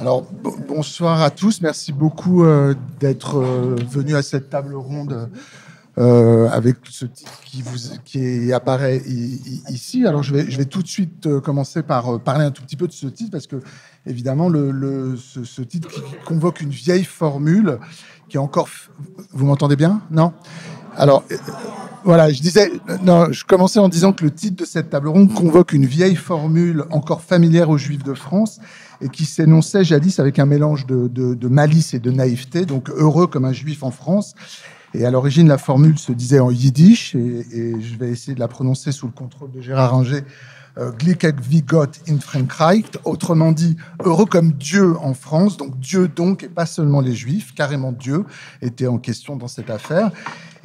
Alors, bonsoir à tous. Merci beaucoup d'être venus à cette table ronde avec ce titre qui apparaît ici. Alors, je vais tout de suite commencer par parler un tout petit peu de ce titre parce que, évidemment, ce titre qui convoque une vieille formule qui est encore... Vous m'entendez bien? Non? Alors... Voilà, je commençais en disant que le titre de cette table ronde convoque une vieille formule encore familière aux Juifs de France et qui s'énonçait jadis avec un mélange de malice et de naïveté, donc heureux comme un Juif en France. Et à l'origine, la formule se disait en yiddish, et je vais essayer de la prononcer sous le contrôle de Gérard Inger, Glücklich wie Gott in Frankreich, autrement dit, heureux comme Dieu en France, donc Dieu donc, et pas seulement les Juifs, carrément Dieu était en question dans cette affaire.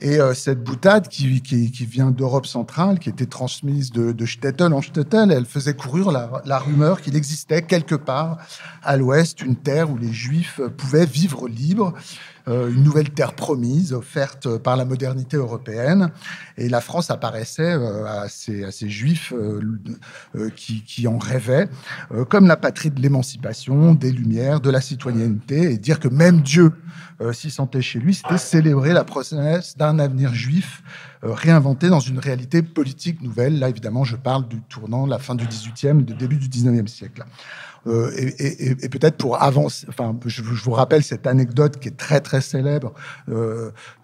Et cette boutade qui vient d'Europe centrale, qui était transmise de shtetl en shtetl, elle faisait courir la rumeur qu'il existait quelque part à l'ouest une terre où les Juifs pouvaient vivre libres, une nouvelle terre promise, offerte par la modernité européenne. Et la France apparaissait à ces Juifs qui en rêvaient, comme la patrie de l'émancipation, des Lumières, de la citoyenneté, et dire que même Dieu s'y sentait chez lui, c'était célébrer la promesse d'un avenir juif réinventé dans une réalité politique nouvelle. Là, évidemment, je parle du tournant, la fin du XVIIIe, du début du XIXe siècle. Et peut-être pour avancer, enfin, je vous rappelle cette anecdote qui est très très célèbre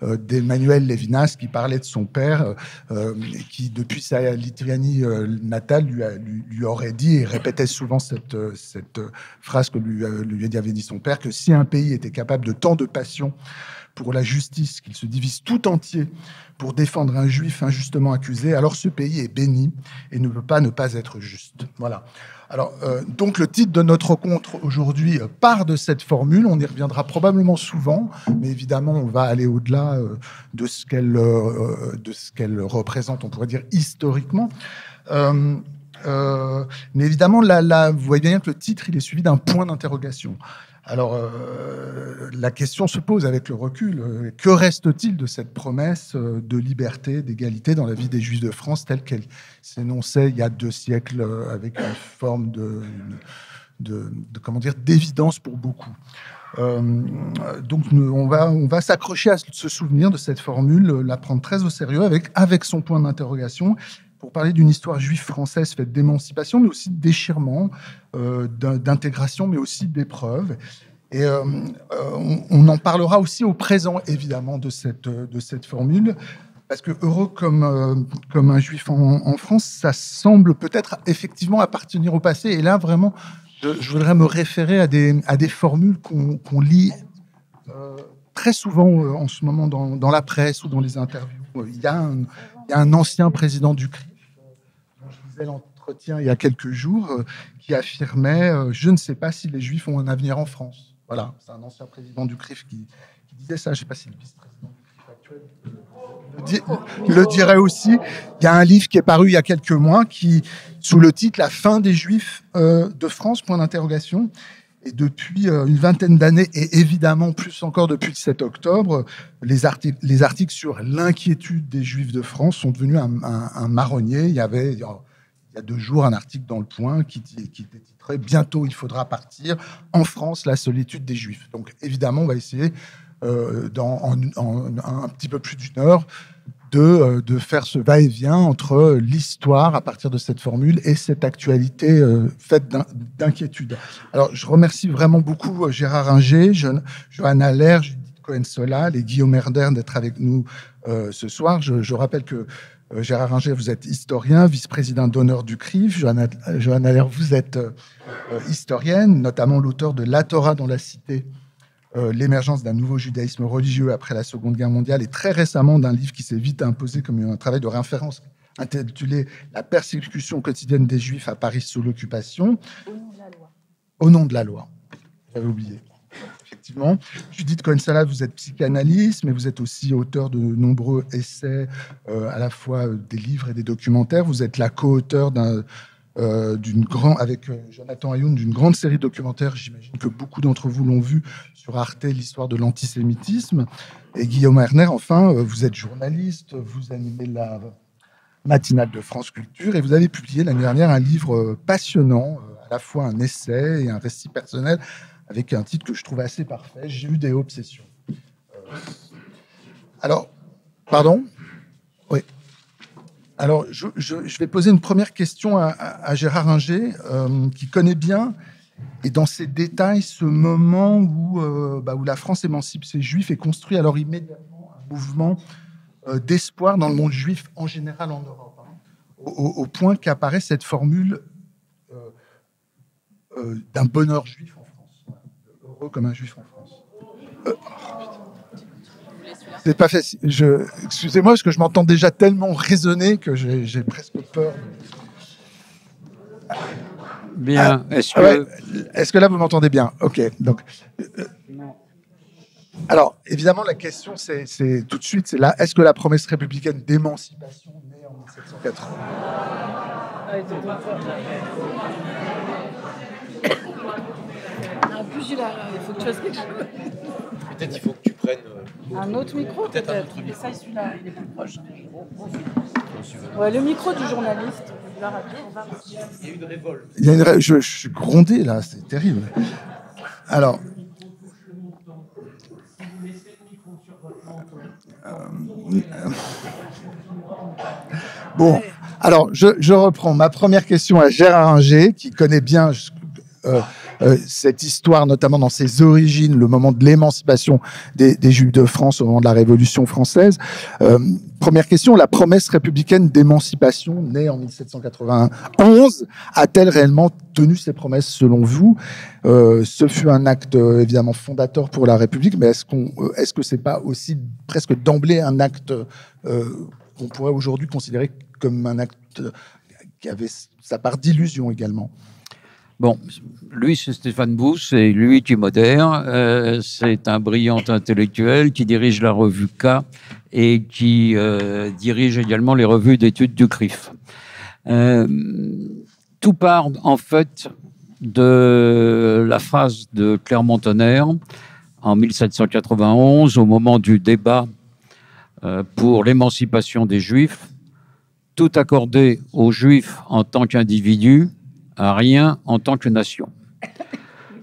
d'Emmanuel Levinas qui parlait de son père, qui depuis sa Lituanie natale lui aurait dit et répétait souvent cette phrase que lui avait dit son père, que si un pays était capable de tant de passion pour la justice, qu'il se divise tout entier pour défendre un juif injustement accusé, alors ce pays est béni et ne peut pas ne pas être juste. Voilà. Alors, donc le titre de notre rencontre aujourd'hui part de cette formule, on y reviendra probablement souvent, mais évidemment on va aller au-delà de ce qu'elle représente, on pourrait dire historiquement. Mais évidemment, là, vous voyez bien que le titre il est suivi d'un point d'interrogation. Alors, la question se pose avec le recul. Que reste-t-il de cette promesse de liberté, d'égalité dans la vie des Juifs de France telle qu'elle s'énonçait il y a 2 siècles avec une forme comment dire, d'évidence pour beaucoup. Donc, on va s'accrocher à ce souvenir de cette formule, la prendre très au sérieux avec son point d'interrogation, pour parler d'une histoire juive française faite d'émancipation, mais aussi de déchirement, d'intégration, mais aussi d'épreuve. Et on en parlera aussi au présent, évidemment, de cette formule, parce que heureux comme un juif en France, ça semble peut-être effectivement appartenir au passé. Et là, vraiment, je voudrais me référer à des formules qu'on lit très souvent en ce moment dans la presse ou dans les interviews. Il y a un ancien président du CRIF, dont je lisais l'entretien il y a quelques jours, qui affirmait « Je ne sais pas si les Juifs ont un avenir en France ». Voilà, c'est un ancien président du CRIF qui disait ça. Je ne sais pas si le vice-président du CRIF actuel le dirait aussi. Il y a un livre qui est paru il y a quelques mois sous le titre « La fin des Juifs de France », point d'interrogation. Et depuis une vingtaine d'années, et évidemment plus encore depuis le 7 octobre, les articles sur l'inquiétude des Juifs de France sont devenus un marronnier. Il y a 2 jours un article dans Le Point qui était titré « Bientôt il faudra partir, en France, la solitude des Juifs ». Donc évidemment, on va essayer dans un petit peu plus d'une heure de faire ce va-et-vient entre l'histoire à partir de cette formule et cette actualité faite d'inquiétude. Alors, je remercie vraiment beaucoup Gérard Inger, Johanna Lair, Judith Cohen-Solal et Guillaume Herder d'être avec nous ce soir. Je rappelle que Gérard Inger, vous êtes historien, vice-président d'honneur du CRIF. Johanna Lair, vous êtes historienne, notamment l'auteur de La Torah dans la cité, l'émergence d'un nouveau judaïsme religieux après la Seconde Guerre mondiale, et très récemment d'un livre qui s'est vite imposé comme un travail de référence intitulé « La persécution quotidienne des Juifs à Paris sous l'occupation ». Au nom de la loi. Au nom de la loi. J'avais oublié. Effectivement. Judith Cohen-Solal, vous êtes psychanalyste, mais vous êtes aussi auteur de nombreux essais, à la fois des livres et des documentaires. Vous êtes la co-auteur avec Jonathan Ayoun, d'une grande série de documentaires, j'imagine que beaucoup d'entre vous l'ont vu, sur Arte, l'histoire de l'antisémitisme. Et Guillaume Erner, enfin, vous êtes journaliste, vous animez matinale de France Culture, et vous avez publié l'année dernière un livre passionnant, à la fois un essai et un récit personnel, avec un titre que je trouve assez parfait, J'ai eu des obsessions. Alors, pardon ? Oui. Alors, je vais poser une première question à Gérard Inger, qui connaît bien, et dans ses détails, ce moment où la France émancipe ses Juifs et construit alors immédiatement un mouvement d'espoir dans le monde juif en général en Europe, au point qu'apparaît cette formule d'un bonheur juif en France, heureux comme un juif en France. C'est pas facile. Excusez-moi, parce que je m'entends déjà tellement raisonner que j'ai presque peur. Bien. Est-ce que là, vous m'entendez bien? OK. Donc, alors, évidemment, la question, c'est tout de suite, c'est là, est-ce que la promesse républicaine d'émancipation née en 1780... En plus, il faut que tu fasses quelque chose. Peut-être il faut que tu prennes... un autre micro, peut-être. Un autre micro. Ça, celui-là, il est plus proche. Ouais, le micro du journaliste, de la radio, on va... Il y a une révolte. Je suis grondé, là, c'est terrible. Alors... Bon, alors, je reprends ma première question à Gérard Inger, qui connaît bien... cette histoire, notamment dans ses origines, le moment de l'émancipation des Juifs de France au moment de la Révolution française. Première question, la promesse républicaine d'émancipation née en 1791 a-t-elle réellement tenu ses promesses selon vous? Ce fut un acte évidemment fondateur pour la République, mais est-ce que c'est pas aussi presque d'emblée un acte qu'on pourrait aujourd'hui considérer comme un acte qui avait sa part d'illusion également? Bon, lui, c'est Stéphane Bousse, et lui qui modère. C'est un brillant intellectuel qui dirige la revue K et qui dirige également les revues d'études du CRIF. Tout part, en fait, de la phrase de Clermont-Tonnerre en 1791, au moment du débat pour l'émancipation des Juifs. Tout accordé aux Juifs en tant qu'individus, à rien en tant que nation.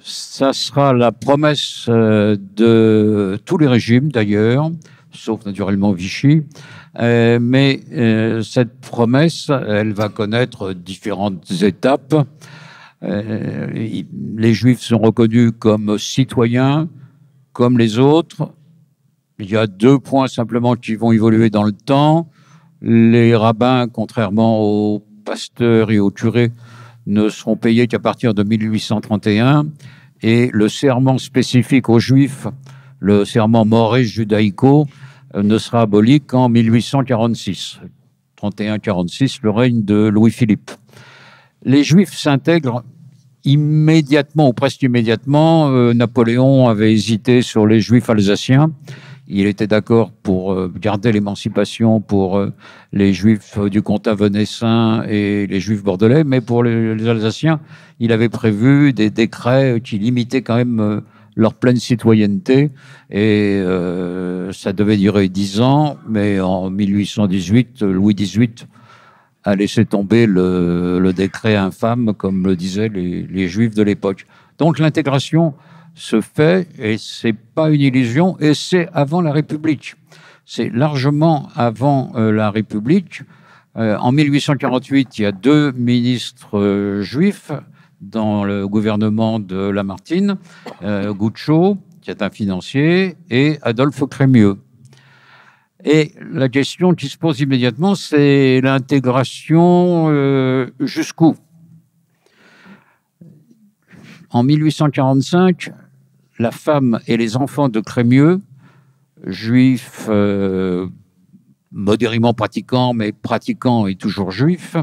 Ça sera la promesse de tous les régimes, d'ailleurs, sauf naturellement Vichy. Mais cette promesse, elle va connaître différentes étapes. Les Juifs sont reconnus comme citoyens, comme les autres. Il y a 2 points simplement qui vont évoluer dans le temps. Les rabbins, contrairement aux pasteurs et aux curés, ne seront payés qu'à partir de 1831, et le serment spécifique aux Juifs, le serment mores judaico, ne sera aboli qu'en 1846. 31-46, le règne de Louis-Philippe. Les Juifs s'intègrent immédiatement, ou presque immédiatement. Napoléon avait hésité sur les Juifs alsaciens. Il était d'accord pour garder l'émancipation pour les Juifs du comtat venessin et les Juifs bordelais, mais pour les Alsaciens, il avait prévu des décrets qui limitaient quand même leur pleine citoyenneté, et ça devait durer 10 ans, mais en 1818, Louis XVIII a laissé tomber le décret infâme, comme le disaient les Juifs de l'époque. Donc l'intégration se fait, et c'est pas une illusion, et c'est avant la République. C'est largement avant la République. En 1848, il y a 2 ministres juifs dans le gouvernement de Lamartine, Goucho, qui est un financier, et Adolphe Crémieux. Et la question qui se pose immédiatement, c'est l'intégration jusqu'où? En 1845, la femme et les enfants de Crémieux, juifs modérément pratiquants, mais pratiquants et toujours juifs,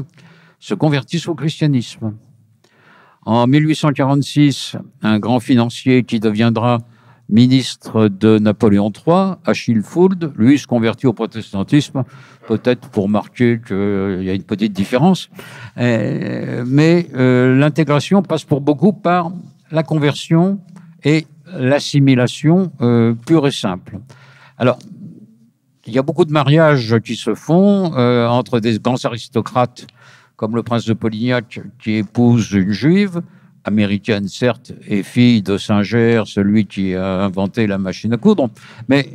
se convertissent au christianisme. En 1846, un grand financier qui deviendra ministre de Napoléon III, Achille Fould, lui se convertit au protestantisme, peut-être pour marquer qu'il y a une petite différence. Mais l'intégration passe pour beaucoup par la conversion et l'assimilation pure et simple. Alors, il y a beaucoup de mariages qui se font entre des grands aristocrates, comme le prince de Polignac, qui épouse une juive, américaine certes, et fille de Singer, celui qui a inventé la machine à coudre, mais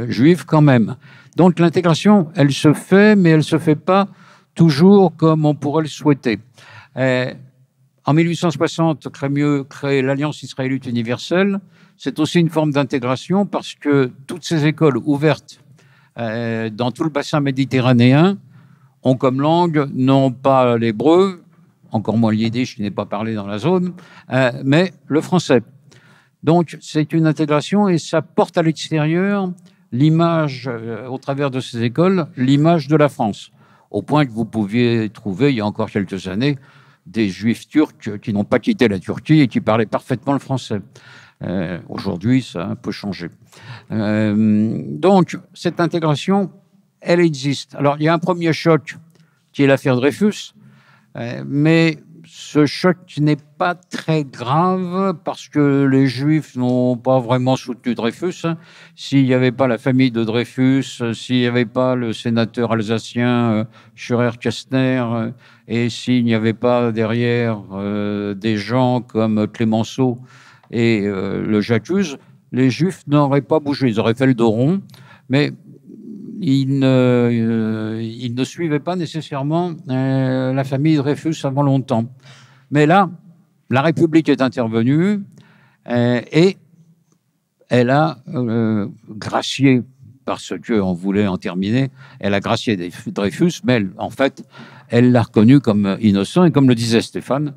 juive quand même. Donc l'intégration, elle se fait, mais elle ne se fait pas toujours comme on pourrait le souhaiter. En 1860, Crémieux crée l'Alliance israélite universelle. C'est aussi une forme d'intégration parce que toutes ces écoles ouvertes dans tout le bassin méditerranéen ont comme langue non pas l'hébreu, encore moins le yiddish qui n'est pas parlé dans la zone, mais le français. Donc c'est une intégration et ça porte à l'extérieur l'image, au travers de ces écoles, l'image de la France. Au point que vous pouviez trouver, il y a encore quelques années, des juifs turcs qui n'ont pas quitté la Turquie et qui parlaient parfaitement le français. Aujourd'hui, ça a un peu changé. Donc, cette intégration, elle existe. Alors, il y a un premier choc qui est l'affaire Dreyfus, mais ce choc n'est pas très grave parce que les Juifs n'ont pas vraiment soutenu Dreyfus. S'il n'y avait pas la famille de Dreyfus, s'il n'y avait pas le sénateur alsacien Scheurer-Kestner et s'il n'y avait pas derrière des gens comme Clémenceau et le J'accuse, les Juifs n'auraient pas bougé. Ils auraient fait le dos rond, mais ils ne suivaient pas nécessairement la famille Dreyfus avant longtemps. Mais là, la République est intervenue et elle a gracié, parce qu'on voulait en terminer, elle a gracié Dreyfus, mais en fait, elle l'a reconnu comme innocent. Et comme le disait Stéphane,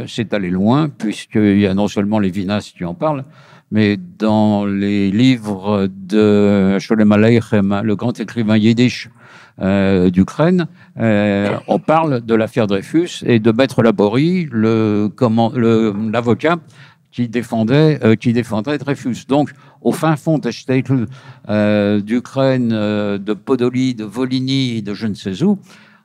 c'est allé loin, puisqu'il y a non seulement Lévinas qui en parle, mais dans les livres de Sholem Aleichem, le grand écrivain yiddish d'Ukraine, on parle de l'affaire Dreyfus et de Maître Laborie, l'avocat qui défendrait Dreyfus. Donc, au fin fond des Shtetl d'Ukraine, de Podolie, de Volhynie, de je ne sais où,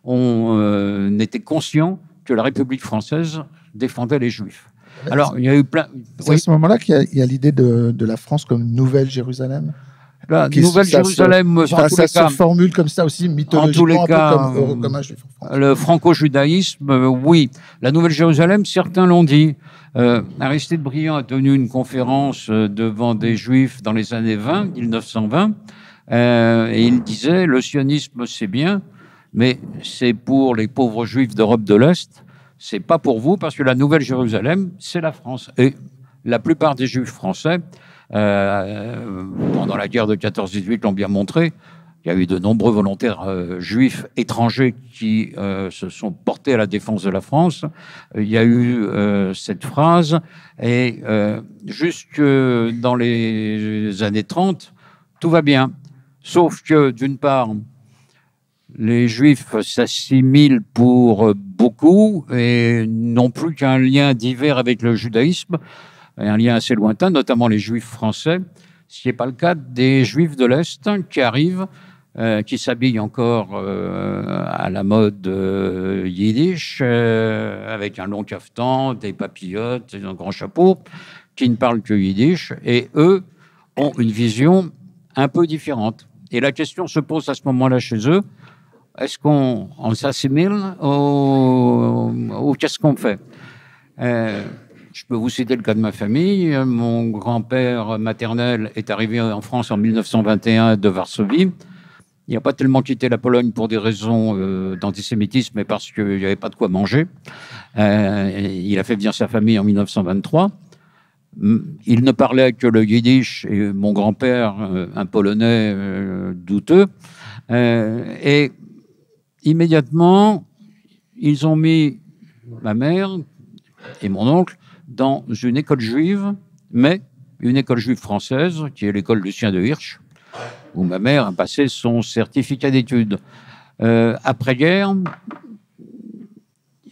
on était conscient que la République française défendait les Juifs. Alors, il y a eu plein... C'est à ce moment-là qu'il y a l'idée de la France comme Nouvelle Jérusalem. La Nouvelle Jérusalem, en tous les cas, se formule comme ça aussi mythologiquement, en tous les cas, comme un juif en France. Le franco-judaïsme, oui. La Nouvelle Jérusalem, certains l'ont dit. Aristide Briand a tenu une conférence devant des Juifs dans les années 1920, et il disait, le sionisme, c'est bien, mais c'est pour les pauvres Juifs d'Europe de l'Est, c'est pas pour vous, parce que la Nouvelle Jérusalem, c'est la France. Et la plupart des Juifs français, pendant la guerre de 14-18, l'ont bien montré. Il y a eu de nombreux volontaires juifs étrangers qui se sont portés à la défense de la France. Il y a eu cette phrase. Et jusque dans les années 30, tout va bien. Sauf que, d'une part, les Juifs s'assimilent pour beaucoup et n'ont plus qu'un lien divers avec le judaïsme, un lien assez lointain, notamment les Juifs français, ce qui n'est pas le cas des Juifs de l'Est qui arrivent, qui s'habillent encore à la mode yiddish, avec un long cafetan, des papillotes et un grand chapeau, qui ne parlent que yiddish, et eux ont une vision un peu différente. Et la question se pose à ce moment-là chez eux, est-ce qu'on s'assimile ou qu'est-ce qu'on fait? Je peux vous citer le cas de ma famille. Mon grand-père maternel est arrivé en France en 1921 de Varsovie. Il n'a pas tellement quitté la Pologne pour des raisons d'antisémitisme, mais parce qu'il n'y avait pas de quoi manger. Il a fait venir sa famille en 1923. Il ne parlait que le yiddish et mon grand-père, un polonais douteux. Et immédiatement, ils ont mis ma mère et mon oncle dans une école juive, mais une école juive française, qui est l'école Lucien de Hirsch, où ma mère a passé son certificat d'études. Après-guerre,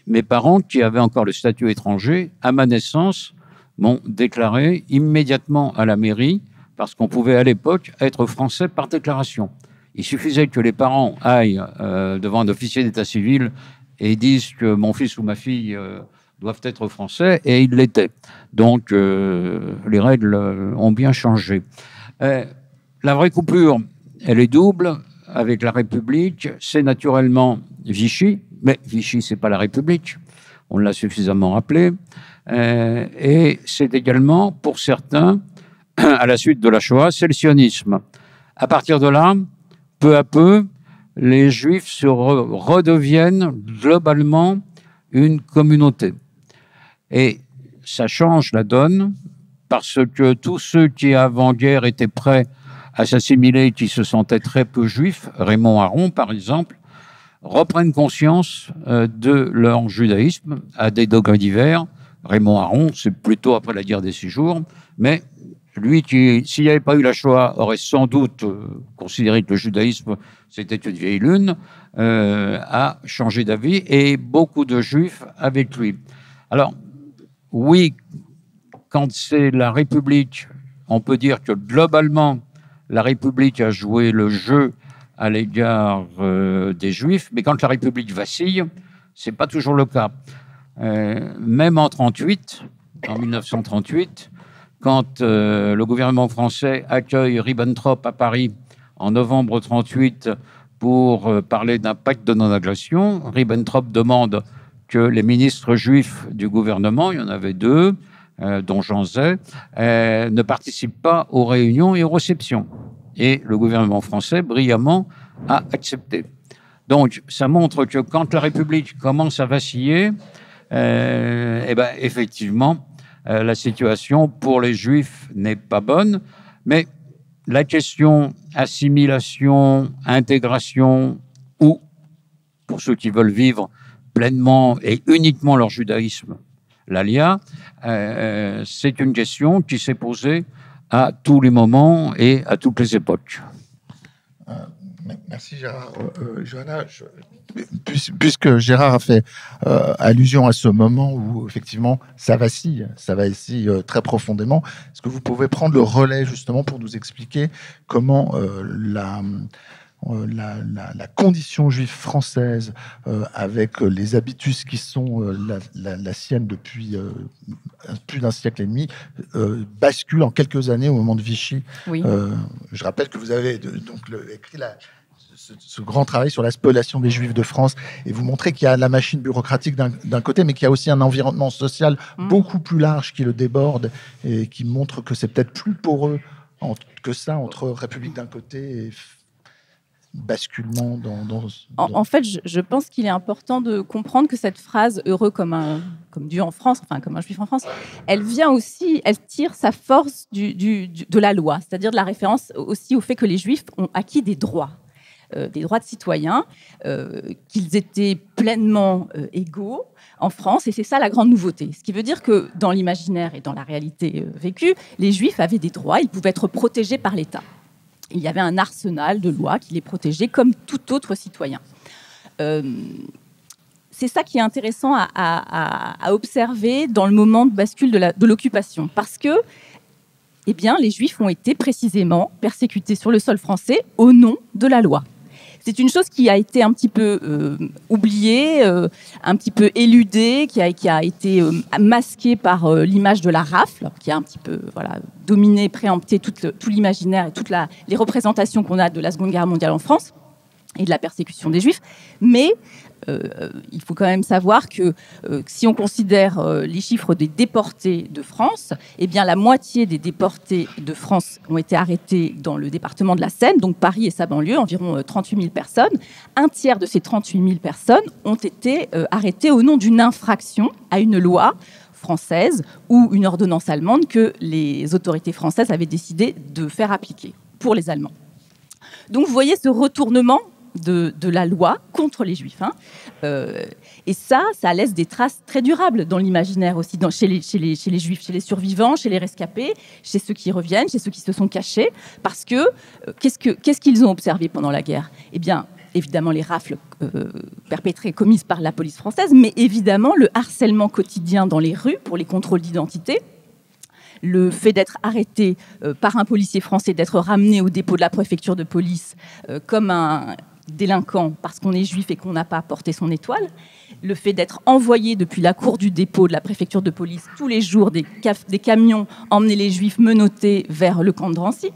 mes parents, qui avaient encore le statut étranger, à ma naissance, m'ont déclaré immédiatement à la mairie, parce qu'on pouvait à l'époque être français par déclaration. Il suffisait que les parents aillent devant un officier d'état civil et disent que mon fils ou ma fille doivent être français, et ils l'étaient. Donc, les règles ont bien changé. La vraie coupure, elle est double avec la République. C'est naturellement Vichy, mais Vichy, c'est pas la République. On l'a suffisamment rappelé. Et c'est également, pour certains, à la suite de la Shoah, c'est le sionisme. À partir de là, peu à peu, les Juifs se redeviennent globalement une communauté. Et ça change la donne parce que tous ceux qui, avant-guerre, étaient prêts à s'assimiler, qui se sentaient très peu juifs, Raymond Aron, par exemple, reprennent conscience de leur judaïsme à des degrés divers. Raymond Aron, c'est plutôt après la guerre des 6 jours, mais lui qui, s'il n'y avait pas eu la Shoah, aurait sans doute considéré que le judaïsme, c'était une vieille lune, a changé d'avis, et beaucoup de juifs avec lui. Alors, oui, quand c'est la République, on peut dire que globalement, la République a joué le jeu à l'égard des Juifs, mais quand la République vacille, c'est pas toujours le cas. Même en 1938, quand le gouvernement français accueille Ribbentrop à Paris en novembre 1938 pour parler d'un pacte de non-agression, Ribbentrop demande que les ministres juifs du gouvernement, il y en avait 2, dont Jean Zay, ne participent pas aux réunions et aux réceptions. Et le gouvernement français, brillamment, a accepté. Donc, ça montre que quand la République commence à vaciller, effectivement, la situation pour les Juifs n'est pas bonne. Mais la question assimilation, intégration, ou, pour ceux qui veulent vivre pleinement et uniquement leur judaïsme, l'ALIA, c'est une question qui s'est posée à tous les moments et à toutes les époques. Merci Gérard. Johanna, puisque Gérard a fait allusion à ce moment où effectivement ça vacille très profondément, est-ce que vous pouvez prendre le relais justement pour nous expliquer comment la condition juive française, avec les habitus qui sont la sienne depuis plus d'un siècle et demi, bascule en quelques années au moment de Vichy. Oui. Je rappelle que vous avez écrit ce grand travail sur la spoliation des Juifs de France, et vous montrez qu'il y a la machine bureaucratique d'un côté, mais qu'il y a aussi un environnement social beaucoup plus large qui le déborde et qui montre que c'est peut-être plus poreux que ça entre République d'un côté et basculement En fait, je pense qu'il est important de comprendre que cette phrase « heureux comme Dieu en France », enfin comme un juif en France, elle vient aussi, elle tire sa force de la loi, c'est-à-dire de la référence aussi au fait que les juifs ont acquis des droits de citoyens, qu'ils étaient pleinement égaux en France, et c'est ça la grande nouveauté. Ce qui veut dire que dans l'imaginaire et dans la réalité vécue, les juifs avaient des droits, ils pouvaient être protégés par l'État. Il y avait un arsenal de lois qui les protégeait comme tout autre citoyen. C'est ça qui est intéressant à observer dans le moment de bascule de l'occupation. Parce que les Juifs ont été précisément persécutés sur le sol français au nom de la loi. C'est une chose qui a été un petit peu oubliée, un petit peu éludée, qui a été masquée par l'image de la rafle, qui a un petit peu dominé, préempté tout l'imaginaire et toutes les représentations qu'on a de la Seconde Guerre mondiale en France et de la persécution des Juifs. Mais il faut quand même savoir que si on considère les chiffres des déportés de France, la moitié des déportés de France ont été arrêtés dans le département de la Seine, donc Paris et sa banlieue, environ 38 000 personnes. Un tiers de ces 38 000 personnes ont été arrêtées au nom d'une infraction à une loi française ou une ordonnance allemande que les autorités françaises avaient décidé de faire appliquer pour les Allemands. Donc vous voyez ce retournement de la loi contre les Juifs. Et ça laisse des traces très durables dans l'imaginaire aussi, chez les Juifs, chez les survivants, chez les rescapés, chez ceux qui reviennent, chez ceux qui se sont cachés. Parce que, qu'est-ce qu'ils ont observé pendant la guerre ? Évidemment, les rafles commises par la police française, mais évidemment, le harcèlement quotidien dans les rues pour les contrôles d'identité, le fait d'être arrêté par un policier français, d'être ramené au dépôt de la préfecture de police comme un délinquant parce qu'on est juif et qu'on n'a pas porté son étoile, le fait d'être envoyé depuis la cour du dépôt de la préfecture de police tous les jours des camions emmener les juifs menottés vers le camp de Drancy.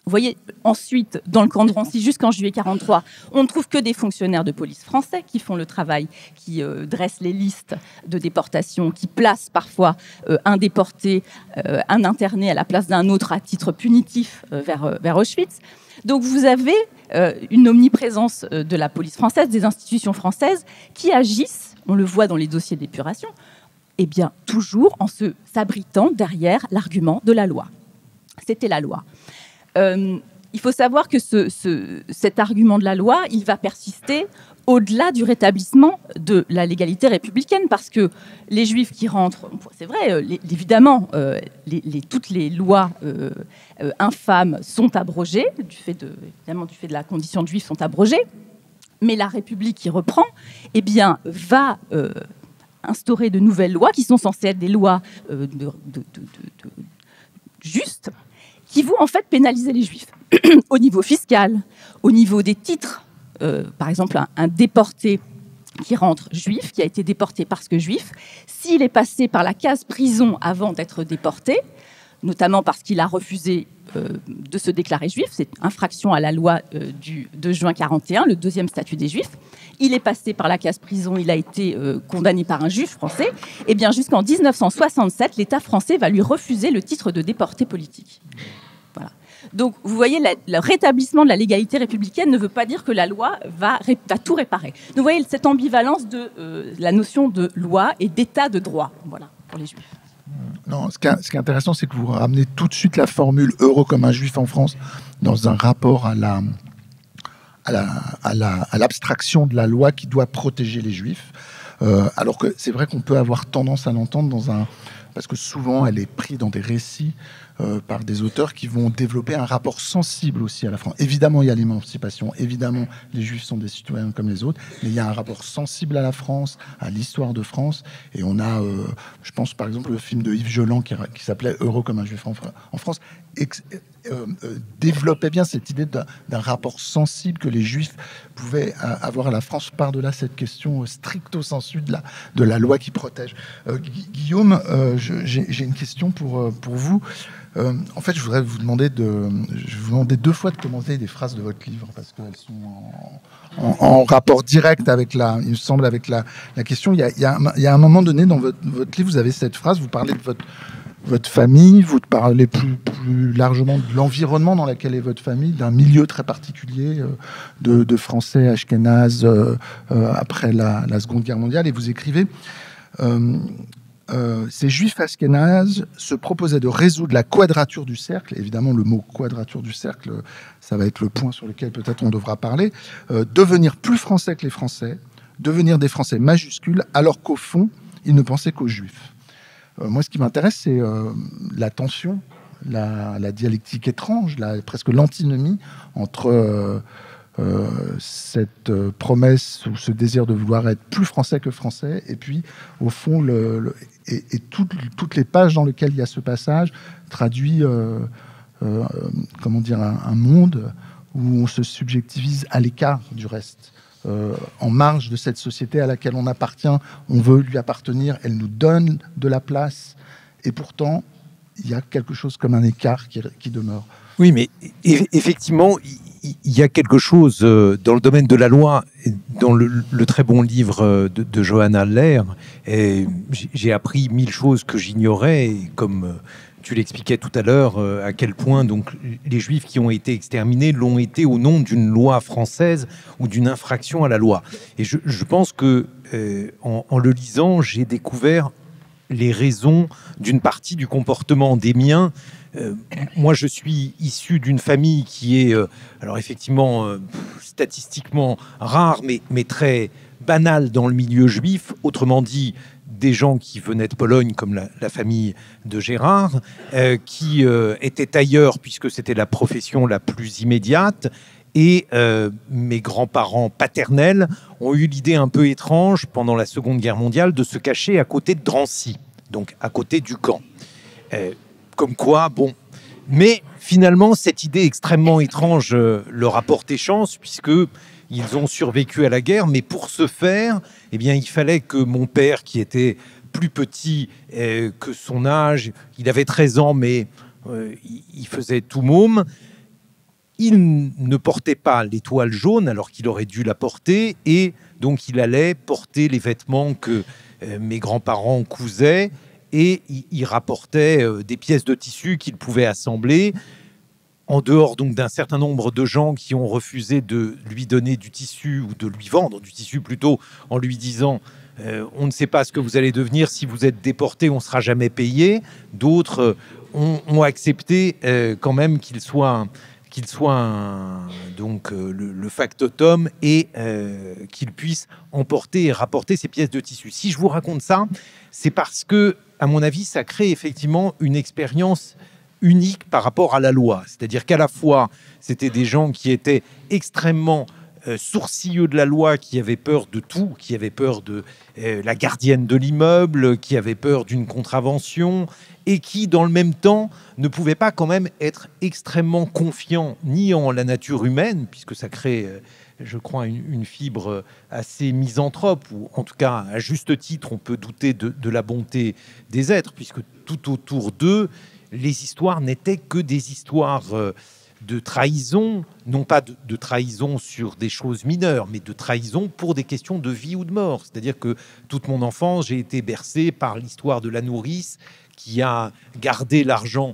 Vous voyez, ensuite, dans le camp de Drancy, jusqu'en juillet 43, on ne trouve que des fonctionnaires de police français qui font le travail, qui dressent les listes de déportation, qui placent parfois un déporté, un interné à la place d'un autre à titre punitif vers Auschwitz. Donc vous avez une omniprésence de la police française, des institutions françaises qui agissent, on le voit dans les dossiers d'épuration, eh bien toujours en s'abritant derrière l'argument de la loi. C'était la loi. Il faut savoir que cet argument de la loi, il va persister au-delà du rétablissement de la légalité républicaine, parce que les Juifs qui rentrent, c'est vrai, évidemment, toutes les lois infâmes sont abrogées, évidemment du fait de la condition de Juif sont abrogées, mais la République qui reprend, eh bien, va instaurer de nouvelles lois qui sont censées être des lois justes, qui vont en fait pénaliser les Juifs au niveau fiscal, au niveau des titres. Par exemple, un déporté qui rentre juif, qui a été déporté parce que juif, s'il est passé par la case prison avant d'être déporté, notamment parce qu'il a refusé de se déclarer juif, c'est infraction à la loi du 2 juin 41, le deuxième statut des Juifs, il est passé par la case prison, il a été condamné par un juge français, et bien jusqu'en 1967, l'État français va lui refuser le titre de déporté politique. Voilà. Donc, vous voyez, le rétablissement de la légalité républicaine ne veut pas dire que la loi va tout réparer. Donc, vous voyez cette ambivalence de la notion de loi et d'état de droit, voilà, pour les Juifs. Non, ce qui est intéressant, c'est que vous ramenez tout de suite la formule euro comme un juif en France dans un rapport à l'abstraction de la loi qui doit protéger les juifs. Alors que c'est vrai qu'on peut avoir tendance à l'entendre parce que souvent elle est prise dans des récits par des auteurs qui vont développer un rapport sensible aussi à la France. Évidemment, il y a l'émancipation, évidemment, les Juifs sont des citoyens comme les autres, mais il y a un rapport sensible à la France, à l'histoire de France, et on a, je pense par exemple, le film de Yves Jolant qui s'appelait « Heureux comme un Juif en France », développait bien cette idée d'un rapport sensible que les Juifs pouvaient avoir à la France par-delà cette question stricto sensu de la loi qui protège. Guillaume, j'ai une question pour vous. En fait, je voudrais vous demander deux fois de commenter des phrases de votre livre parce qu'elles sont en rapport direct avec la question. Il y a un moment donné dans votre livre, vous avez cette phrase, vous parlez de votre famille, vous parlez plus largement de l'environnement dans lequel est votre famille, d'un milieu très particulier de Français ashkénazes après la Seconde Guerre mondiale, et vous écrivez ces Juifs ashkénazes se proposaient de résoudre la quadrature du cercle. Évidemment, le mot quadrature du cercle, ça va être le point sur lequel peut-être on devra parler. Devenir plus français que les Français, devenir des Français majuscules, alors qu'au fond, ils ne pensaient qu'aux Juifs. Moi, ce qui m'intéresse, c'est la tension, la dialectique étrange, presque l'antinomie entre cette promesse ou ce désir de vouloir être plus français que français, et puis au fond toutes les pages dans lesquelles il y a ce passage traduit comment dire un monde où on se subjectivise à l'écart du reste, en marge de cette société à laquelle on appartient, on veut lui appartenir, elle nous donne de la place, et pourtant il y a quelque chose comme un écart qui demeure. Oui, mais effectivement, il y a quelque chose dans le domaine de la loi, dans le très bon livre de Johanna Lehr, et j'ai appris 1000 choses que j'ignorais, et comme tu l'expliquais tout à l'heure, à quel point donc les Juifs qui ont été exterminés l'ont été au nom d'une loi française ou d'une infraction à la loi. Et je pense que en le lisant, j'ai découvert les raisons d'une partie du comportement des miens. Moi, je suis issu d'une famille qui est, alors effectivement, statistiquement rare, mais très banale dans le milieu juif. Autrement dit, des gens qui venaient de Pologne, comme la famille de Gérard, qui étaient ailleurs, puisque c'était la profession la plus immédiate. Et mes grands-parents paternels ont eu l'idée un peu étrange, pendant la Seconde Guerre mondiale, de se cacher à côté de Drancy, donc à côté du camp. Comme quoi, bon... Mais finalement, cette idée extrêmement étrange leur a porté chance, puisqu'ils ont survécu à la guerre. Mais pour ce faire, eh bien, il fallait que mon père, qui était plus petit que son âge, il avait 13 ans, mais il faisait tout môme, il ne portait pas l'étoile jaune alors qu'il aurait dû la porter, et donc il allait porter les vêtements que mes grands-parents cousaient, et il rapportait des pièces de tissu qu'il pouvait assembler, en dehors donc d'un certain nombre de gens qui ont refusé de lui donner du tissu, ou de lui vendre du tissu plutôt, en lui disant on ne sait pas ce que vous allez devenir, si vous êtes déporté, on ne sera jamais payé. D'autres ont accepté quand même qu'il soit donc le factotum, et qu'il puisse emporter et rapporter ces pièces de tissu. Si je vous raconte ça, c'est parce que, à mon avis, ça crée effectivement une expérience unique par rapport à la loi. C'est-à-dire qu'à la fois, c'était des gens qui étaient extrêmement sourcilleux de la loi, qui avaient peur de tout, qui avaient peur de la gardienne de l'immeuble, qui avaient peur d'une contravention, et qui, dans le même temps, ne pouvaient pas quand même être extrêmement confiants ni en la nature humaine, puisque ça crée, je crois, une fibre assez misanthrope, ou en tout cas, à juste titre, on peut douter de la bonté des êtres, puisque tout autour d'eux, les histoires n'étaient que des histoires de trahison, non pas de trahison sur des choses mineures, mais de trahison pour des questions de vie ou de mort. C'est-à-dire que toute mon enfance, j'ai été bercé par l'histoire de la nourrice qui a gardé l'argent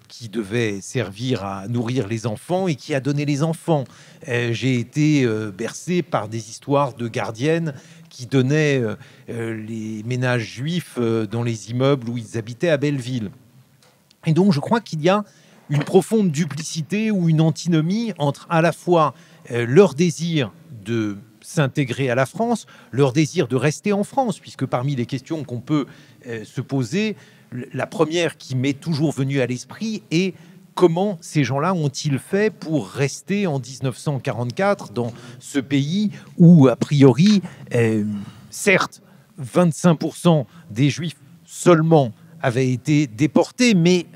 qui devait servir à nourrir les enfants et qui a donné les enfants. J'ai été bercé par des histoires de gardiennes qui donnaient les ménages juifs dans les immeubles où ils habitaient à Belleville. Et donc, je crois qu'il y a une profonde duplicité ou une antinomie entre à la fois leur désir de s'intégrer à la France, leur désir de rester en France, puisque parmi les questions qu'on peut se poser, la première qui m'est toujours venue à l'esprit est comment ces gens-là ont-ils fait pour rester en 1944 dans ce pays où, a priori, certes, 25% des Juifs seulement avaient été déportés, mais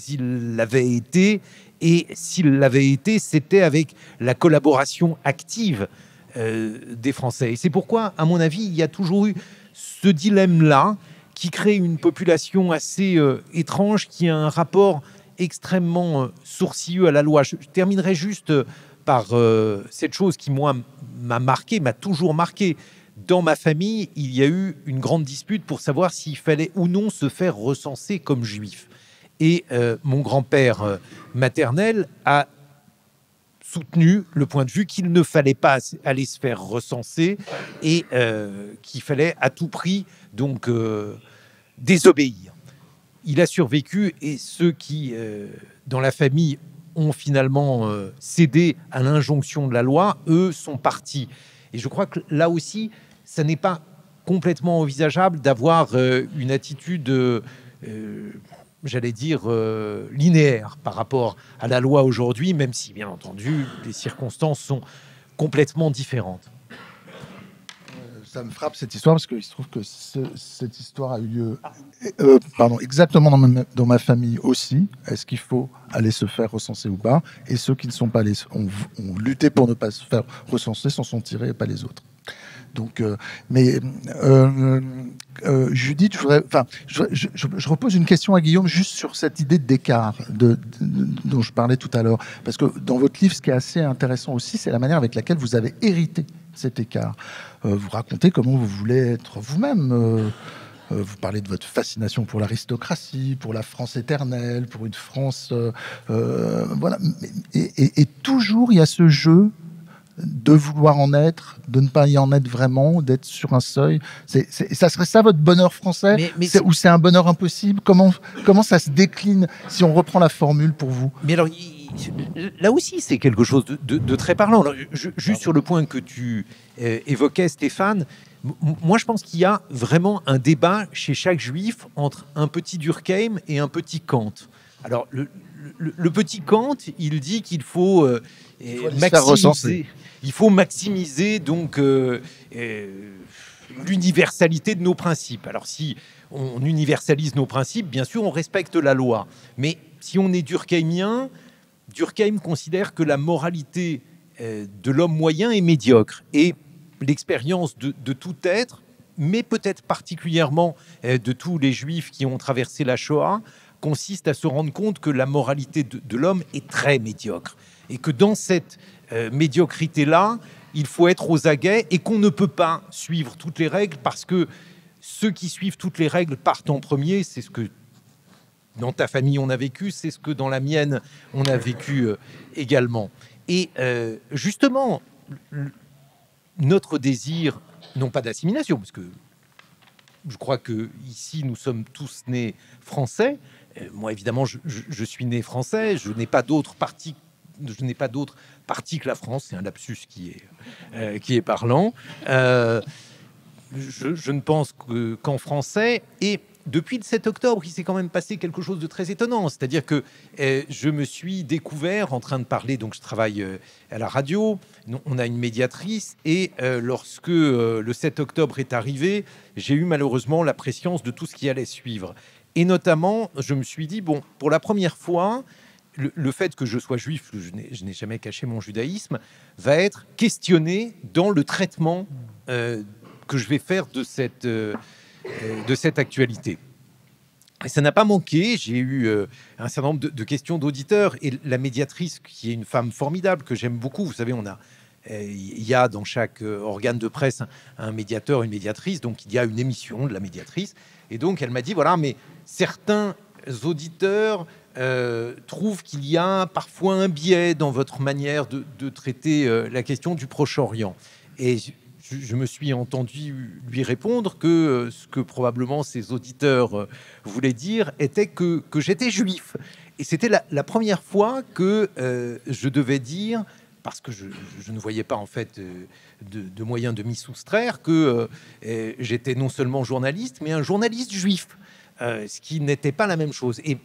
ils l'avaient été, et s'ils l'avaient été, c'était avec la collaboration active des Français. Et c'est pourquoi, à mon avis, il y a toujours eu ce dilemme-là qui crée une population assez étrange, qui a un rapport extrêmement sourcilleux à la loi. Je terminerai juste par cette chose qui, moi, m'a toujours marqué. Dans ma famille, il y a eu une grande dispute pour savoir s'il fallait ou non se faire recenser comme juif. Et mon grand-père maternel a soutenu le point de vue qu'il ne fallait pas aller se faire recenser, et qu'il fallait à tout prix donc désobéir. Il a survécu, et ceux qui, dans la famille, ont finalement cédé à l'injonction de la loi, eux, sont partis. Et je crois que là aussi, ça n'est pas complètement envisageable d'avoir une attitude, j'allais dire, linéaire par rapport à la loi aujourd'hui, même si, bien entendu, les circonstances sont complètement différentes. Ça me frappe cette histoire, parce qu'il se trouve que cette histoire a eu lieu exactement dans ma famille aussi. Est-ce qu'il faut aller se faire recenser ou pas? Et ceux qui ne sont pas allés ont lutté pour ne pas se faire recenser, s'en sont tirés, et pas les autres. Donc, Judith, je repose une question à Guillaume juste sur cette idée d'écart dont je parlais tout à l'heure. Parce que dans votre livre, ce qui est assez intéressant aussi, c'est la manière avec laquelle vous avez hérité cet écart. Vous racontez comment vous voulez être vous-même. Vous parlez de votre fascination pour l'aristocratie, pour la France éternelle, pour une France... voilà. Et toujours, il y a ce jeu de vouloir en être, de ne pas y en être vraiment, d'être sur un seuil. Ça serait ça votre bonheur français, ou c'est un bonheur impossible? Comment ça se décline si on reprend la formule pour vous? Mais alors, là aussi, c'est quelque chose de très parlant. Alors, juste sur le point que tu évoquais, Stéphane, moi, je pense qu'il y a vraiment un débat chez chaque juif entre un petit Durkheim et un petit Kant. Alors, le petit Kant, il dit qu'il faut maximiser donc l'universalité de nos principes. Alors, si on universalise nos principes, bien sûr, on respecte la loi. Mais si on est durkheimien, Durkheim considère que la moralité de l'homme moyen est médiocre. Et l'expérience de tout être, mais peut-être particulièrement de tous les juifs qui ont traversé la Shoah, consiste à se rendre compte que la moralité de l'homme est très médiocre et que dans cette médiocrité-là, il faut être aux aguets et qu'on ne peut pas suivre toutes les règles parce que ceux qui suivent toutes les règles partent en premier. C'est ce que dans ta famille on a vécu, c'est ce que dans la mienne on a vécu également. Et justement, notre désir, non pas d'assimilation, parce que je crois que ici nous sommes tous nés français. Moi, évidemment, je suis né français. Je n'ai pas d'autre parti que la France. C'est un lapsus qui est parlant. Je ne pense qu'en français. Et depuis le 7 octobre, il s'est quand même passé quelque chose de très étonnant. C'est-à-dire que je me suis découvert en train de parler. Donc, je travaille à la radio. On a une médiatrice. Et lorsque le 7 octobre est arrivé, j'ai eu malheureusement la prescience de tout ce qui allait suivre. Et notamment, je me suis dit, bon, pour la première fois, le fait que je sois juif, je n'ai jamais caché mon judaïsme, va être questionné dans le traitement que je vais faire de cette actualité. Et ça n'a pas manqué. J'ai eu un certain nombre de questions d'auditeurs. Et la médiatrice, qui est une femme formidable, que j'aime beaucoup, vous savez, il y a dans chaque organe de presse un médiateur, une médiatrice, donc il y a une émission de la médiatrice. Et donc elle m'a dit, voilà, mais certains auditeurs trouvent qu'il y a parfois un biais dans votre manière de traiter la question du Proche-Orient. Et je me suis entendu lui répondre que ce que probablement ces auditeurs voulaient dire était que j'étais juif. Et c'était la première fois que je devais dire, parce que je ne voyais pas en fait de moyen de m'y soustraire, que j'étais non seulement journaliste, mais un journaliste juif, ce qui n'était pas la même chose. Et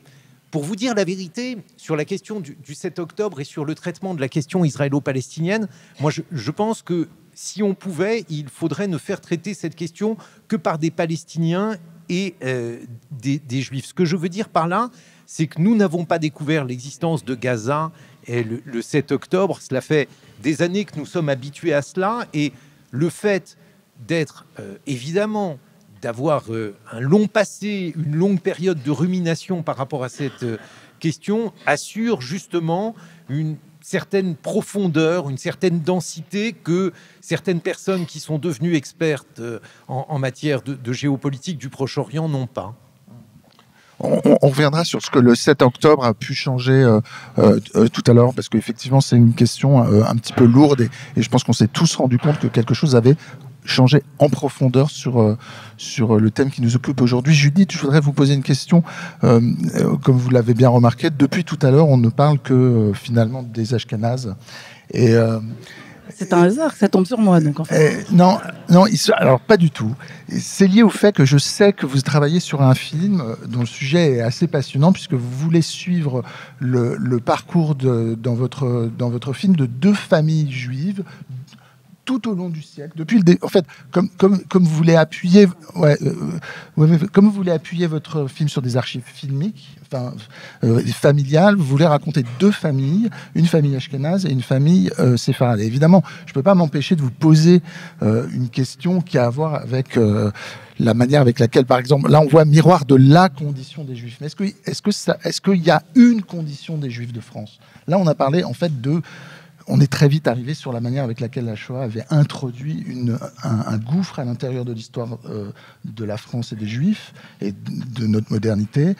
pour vous dire la vérité, sur la question du 7 octobre et sur le traitement de la question israélo-palestinienne, moi je pense que si on pouvait, il faudrait ne faire traiter cette question que par des Palestiniens et des Juifs. Ce que je veux dire par là, c'est que nous n'avons pas découvert l'existence de Gaza et le 7 octobre. Cela fait des années que nous sommes habitués à cela. Et le fait d'être, évidemment, d'avoir un long passé, une longue période de rumination par rapport à cette question, assure justement une certaine profondeur, une certaine densité que certaines personnes qui sont devenues expertes en matière de géopolitique du Proche-Orient n'ont pas. On reviendra sur ce que le 7 octobre a pu changer tout à l'heure, parce qu'effectivement, c'est une question un petit peu lourde et je pense qu'on s'est tous rendu compte que quelque chose avait changé en profondeur sur le thème qui nous occupe aujourd'hui. Judith, je voudrais vous poser une question. Comme vous l'avez bien remarqué, depuis tout à l'heure, on ne parle que finalement des Ashkénazes. Et c'est un hasard que ça tombe sur moi, donc en fait. Non, alors pas du tout. C'est lié au fait que je sais que vous travaillez sur un film dont le sujet est assez passionnant, puisque vous voulez suivre le parcours dans votre film de deux familles juives tout au long du siècle, en fait, comme vous voulez appuyer, comme vous voulez appuyer votre film sur des archives filmiques, familiales, vous voulez raconter deux familles, une famille ashkénaze et une famille séfarade. Et évidemment, je peux pas m'empêcher de vous poser une question qui a à voir avec la manière avec laquelle, par exemple, là on voit miroir de la condition des Juifs. Mais est-ce qu'il y a une condition des Juifs de France? Là, on a parlé en fait on est très vite arrivé sur la manière avec laquelle la Shoah avait introduit un gouffre à l'intérieur de l'histoire de la France et des Juifs et de notre modernité.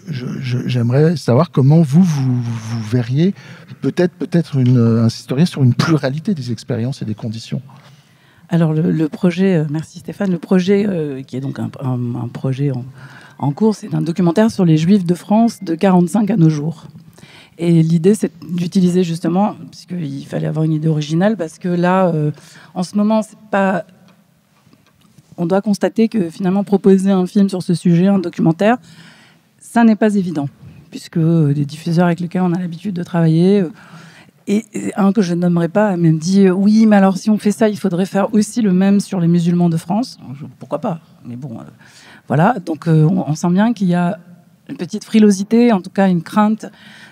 J'aimerais savoir comment vous verriez peut-être un historien sur une pluralité des expériences et des conditions. Alors le projet, merci Stéphane, le projet qui est donc un projet en cours, c'est un documentaire sur les Juifs de France de 1945 à nos jours. Et l'idée, c'est d'utiliser justement, puisqu'il fallait avoir une idée originale, parce que là, en ce moment, c'est pas... On doit constater que finalement, proposer un film sur ce sujet, un documentaire, ça n'est pas évident, puisque les diffuseurs avec lesquels on a l'habitude de travailler, et un que je ne nommerai pas, même dit oui, mais alors si on fait ça, il faudrait faire aussi le même sur les musulmans de France. Pourquoi pas? Mais bon, voilà. Donc, on sent bien qu'il y a une petite frilosité, en tout cas une crainte,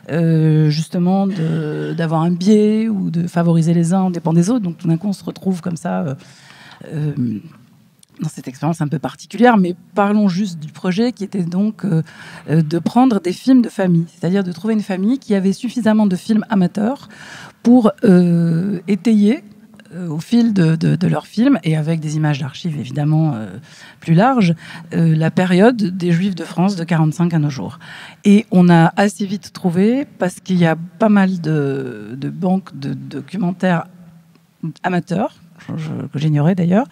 justement d'avoir un biais ou de favoriser les uns en dépend des autres. Donc tout d'un coup on se retrouve comme ça dans cette expérience un peu particulière, mais parlons juste du projet qui était donc de prendre des films de famille, c'est-à-dire de trouver une famille qui avait suffisamment de films amateurs pour étayer au fil de leurs films et avec des images d'archives évidemment plus larges, la période des Juifs de France de 45 à nos jours. Et on a assez vite trouvé, parce qu'il y a pas mal de banques de documentaires amateurs, que j'ignorais d'ailleurs,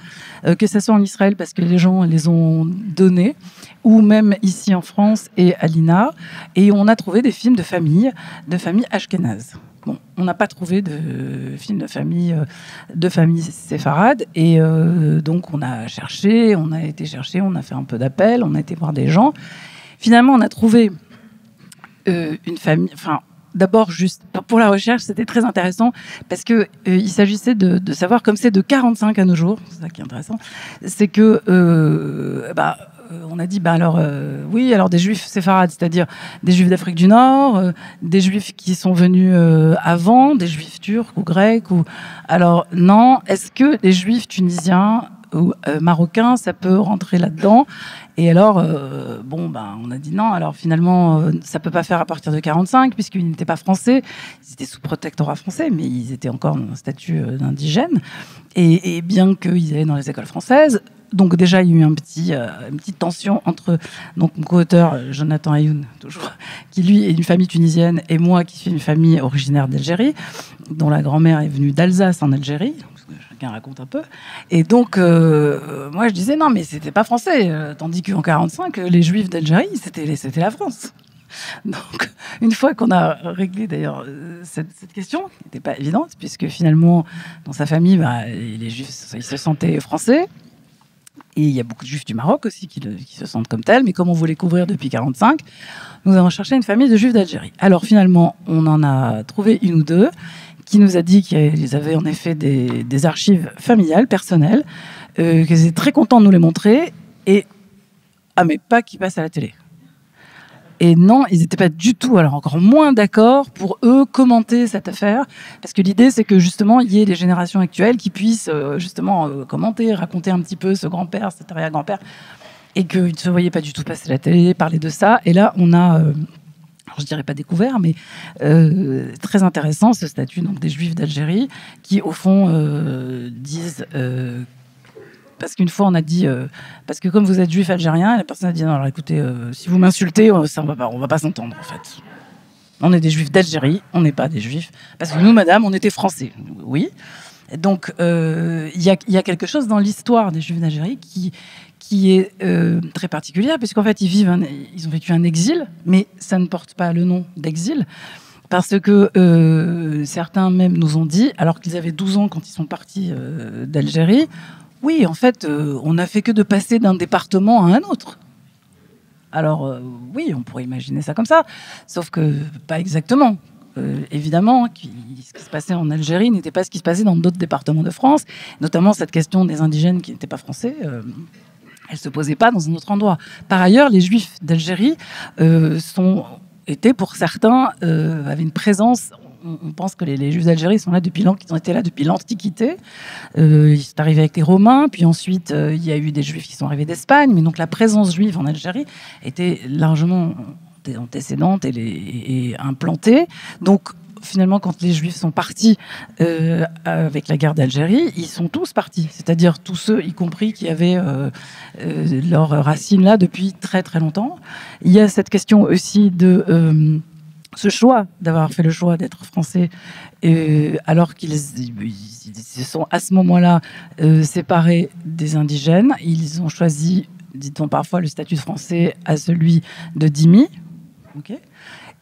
que ce soit en Israël parce que les gens les ont donnés, ou même ici en France et à l'INA, et on a trouvé des films de famille ashkénaze. Bon, on n'a pas trouvé de film de famille séfarade, et donc on a cherché, on a fait un peu d'appel, on a été voir des gens. Finalement, on a trouvé une famille. Enfin, d'abord, juste pour la recherche, c'était très intéressant parce que il s'agissait de savoir, comme c'est de 45 à nos jours, c'est ça qui est intéressant, c'est que on a dit, oui, alors des juifs séfarades, c'est-à-dire des juifs d'Afrique du Nord, des juifs qui sont venus avant, des juifs turcs ou grecs, alors non, est-ce que les juifs tunisiens ou marocains, ça peut rentrer là-dedans? Et alors, on a dit non, alors finalement, ça peut pas faire à partir de 45, puisqu'ils n'étaient pas français, ils étaient sous protectorat français, mais ils étaient encore dans un statut d'indigène, et bien qu'ils allaient dans les écoles françaises. Donc déjà, il y a eu une petite tension entre donc, mon co-auteur, Jonathan Ayoun, toujours, qui lui est d'une famille tunisienne, et moi qui suis une famille originaire d'Algérie, dont la grand-mère est venue d'Alsace en Algérie, parce que chacun raconte un peu. Et donc, moi je disais non, mais c'était pas français, tandis qu'en 45, les Juifs d'Algérie, c'était la France. Donc, une fois qu'on a réglé d'ailleurs cette question, qui n'était pas évidente, puisque finalement, dans sa famille, les Juifs, ils se sentaient français. Et il y a beaucoup de Juifs du Maroc aussi qui se sentent comme tels, mais comme on voulait couvrir depuis 45, nous avons cherché une famille de Juifs d'Algérie. Alors finalement, on en a trouvé une ou deux qui nous a dit qu'ils avaient en effet des archives familiales, personnelles, qu'ils étaient très contents de nous les montrer, mais pas qui passent à la télé. Et non, ils n'étaient pas du tout, alors encore moins d'accord pour eux commenter cette affaire, parce que l'idée c'est que justement il y ait des générations actuelles qui puissent commenter, raconter un petit peu ce grand-père, cet arrière-grand-père, et qu'ils ne se voyaient pas du tout passer à la télé, parler de ça. Et là on a, je dirais pas découvert, mais très intéressant ce statut donc des Juifs d'Algérie qui au fond disent parce qu'une fois on a dit parce que comme vous êtes juif algérien, la personne a dit non, alors écoutez, si vous m'insultez, on va pas s'entendre en fait. On est des juifs d'Algérie, on n'est pas des juifs parce que nous, madame, on était français. Oui. Donc il y a quelque chose dans l'histoire des juifs d'Algérie qui est très particulière, puisqu'en fait ils ont vécu un exil, mais ça ne porte pas le nom d'exil. Parce que certains même nous ont dit, alors qu'ils avaient 12 ans quand ils sont partis d'Algérie, oui, en fait, on n'a fait que de passer d'un département à un autre. Alors, oui, on pourrait imaginer ça comme ça, sauf que pas exactement. Évidemment, ce qui se passait en Algérie n'était pas ce qui se passait dans d'autres départements de France, notamment cette question des indigènes qui n'étaient pas français. Elle ne se posait pas dans un autre endroit. Par ailleurs, les Juifs d'Algérie étaient, pour certains, avaient une présence. On pense que les Juifs d'Algérie ont été là depuis l'Antiquité. Ils sont arrivés avec les Romains, puis ensuite il y a eu des Juifs qui sont arrivés d'Espagne. Mais donc la présence juive en Algérie était largement antécédente et implantée. Donc finalement, quand les Juifs sont partis avec la guerre d'Algérie, ils sont tous partis. C'est-à-dire tous ceux, y compris, qui avaient leurs racines là depuis très très longtemps. Il y a cette question aussi de d'avoir fait le choix d'être français, alors qu'ils se sont à ce moment-là séparés des indigènes. Ils ont choisi, dit-on parfois, le statut de français à celui de dhimmi. Okay.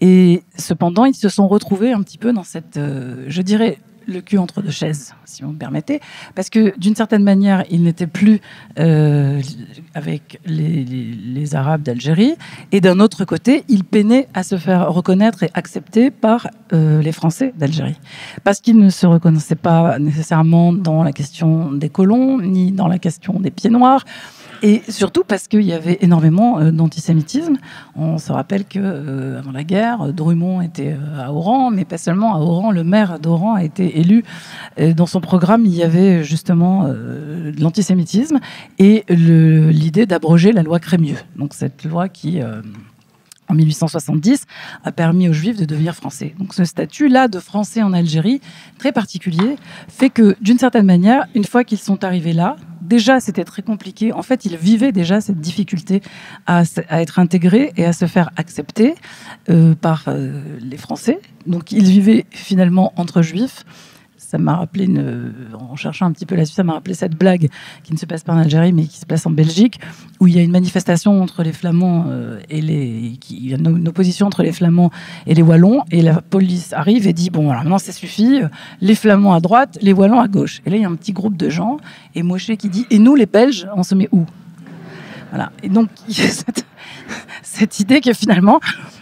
Et cependant, ils se sont retrouvés un petit peu dans cette, je dirais, le cul entre deux chaises, si vous me permettez, parce que d'une certaine manière, ils n'étaient plus avec les Arabes d'Algérie, et d'un autre côté, ils peinaient à se faire reconnaître et accepter par les Français d'Algérie, parce qu'ils ne se reconnaissaient pas nécessairement dans la question des colons, ni dans la question des pieds noirs. Et surtout parce qu'il y avait énormément d'antisémitisme. On se rappelle que avant la guerre, Drummond était à Oran, mais pas seulement à Oran. Le maire d'Oran a été élu. Dans son programme, il y avait justement de l'antisémitisme et l'idée d'abroger la loi Crémieux. Donc cette loi qui, en 1870, a permis aux Juifs de devenir français. Donc ce statut-là de français en Algérie, très particulier, fait que d'une certaine manière, une fois qu'ils sont arrivés là, déjà, c'était très compliqué. En fait, ils vivaient déjà cette difficulté à être intégrés et à se faire accepter par les Français. Donc, ils vivaient finalement entre Juifs. Ça m'a rappelé, en cherchant un petit peu là-dessus, ça m'a rappelé cette blague qui ne se passe pas en Algérie, mais qui se passe en Belgique, où il y a une manifestation entre les Flamands il y a une opposition entre les Flamands et les Wallons, et la police arrive et dit, bon, alors maintenant ça suffit, les Flamands à droite, les Wallons à gauche. Et là, il y a un petit groupe de gens, et Moshe qui dit, et nous, les Belges, on se met où? Voilà. Et donc, il y a cette idée que finalement,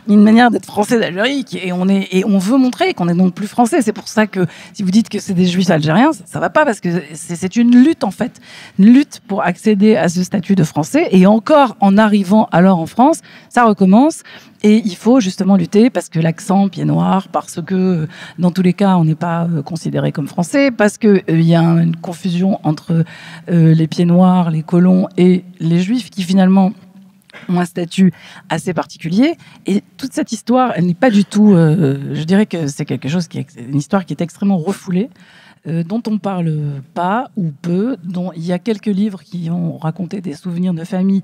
une manière d'être français d'Algérie, et on veut montrer qu'on est donc plus français. C'est pour ça que si vous dites que c'est des Juifs algériens, ça va pas, parce que c'est une lutte en fait, une lutte pour accéder à ce statut de français. Et encore, en arrivant alors en France, ça recommence. Et il faut justement lutter parce que l'accent pied noir, parce que dans tous les cas, on n'est pas considéré comme français, parce qu'il y a une confusion entre les pieds noirs, les colons et les Juifs qui finalement ont un statut assez particulier. Et toute cette histoire, elle n'est pas du tout... je dirais que c'est quelque chose une histoire qui est extrêmement refoulée, dont on parle pas ou peu, dont il y a quelques livres qui ont raconté des souvenirs de famille,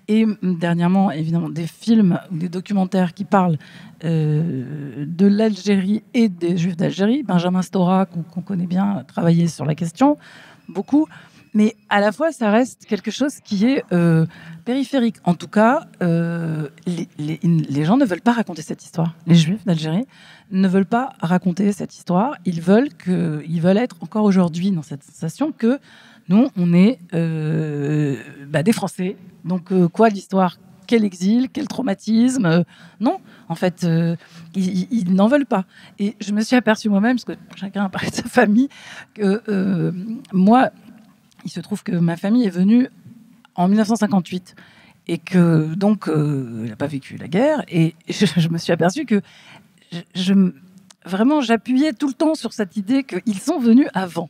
et dernièrement, évidemment, des films ou des documentaires qui parlent de l'Algérie et des Juifs d'Algérie. Benjamin Stora, qu'on connaît bien, a travaillé sur la question, beaucoup. Mais à la fois, ça reste quelque chose qui est périphérique. En tout cas, les gens ne veulent pas raconter cette histoire. Les Juifs d'Algérie ne veulent pas raconter cette histoire. Ils veulent être encore aujourd'hui dans cette sensation que nous, on est des Français. Donc, quoi l'histoire? Quel exil? Quel traumatisme? Non, en fait, ils n'en veulent pas. Et je me suis aperçue moi-même, parce que chacun a parlé de sa famille, que moi, il se trouve que ma famille est venue en 1958 et que donc elle n'a pas vécu la guerre. Et je me suis aperçue que vraiment j'appuyais tout le temps sur cette idée qu'ils sont venus avant.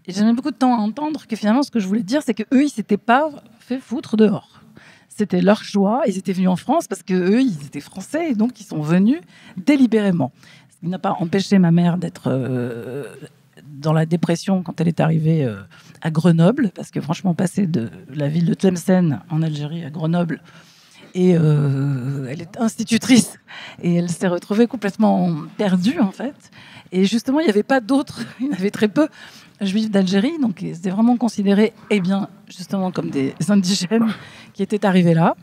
Et j'ai mis beaucoup de temps à entendre que finalement ce que je voulais dire, c'est que eux, ils s'étaient pas fait foutre dehors. C'était leur choix. Ils étaient venus en France parce que eux, ils étaient français et donc ils sont venus délibérément. Ce qui n'a pas empêché ma mère d'être dans la dépression quand elle est arrivée à Grenoble, parce que franchement, passer de la ville de Tlemcen en Algérie à Grenoble, et elle est institutrice, et elle s'est retrouvée complètement perdue, en fait. Et justement, il n'y avait pas d'autres, il y en avait très peu, Juifs d'Algérie, donc ils étaient vraiment considérés, justement, comme des indigènes qui étaient arrivés là.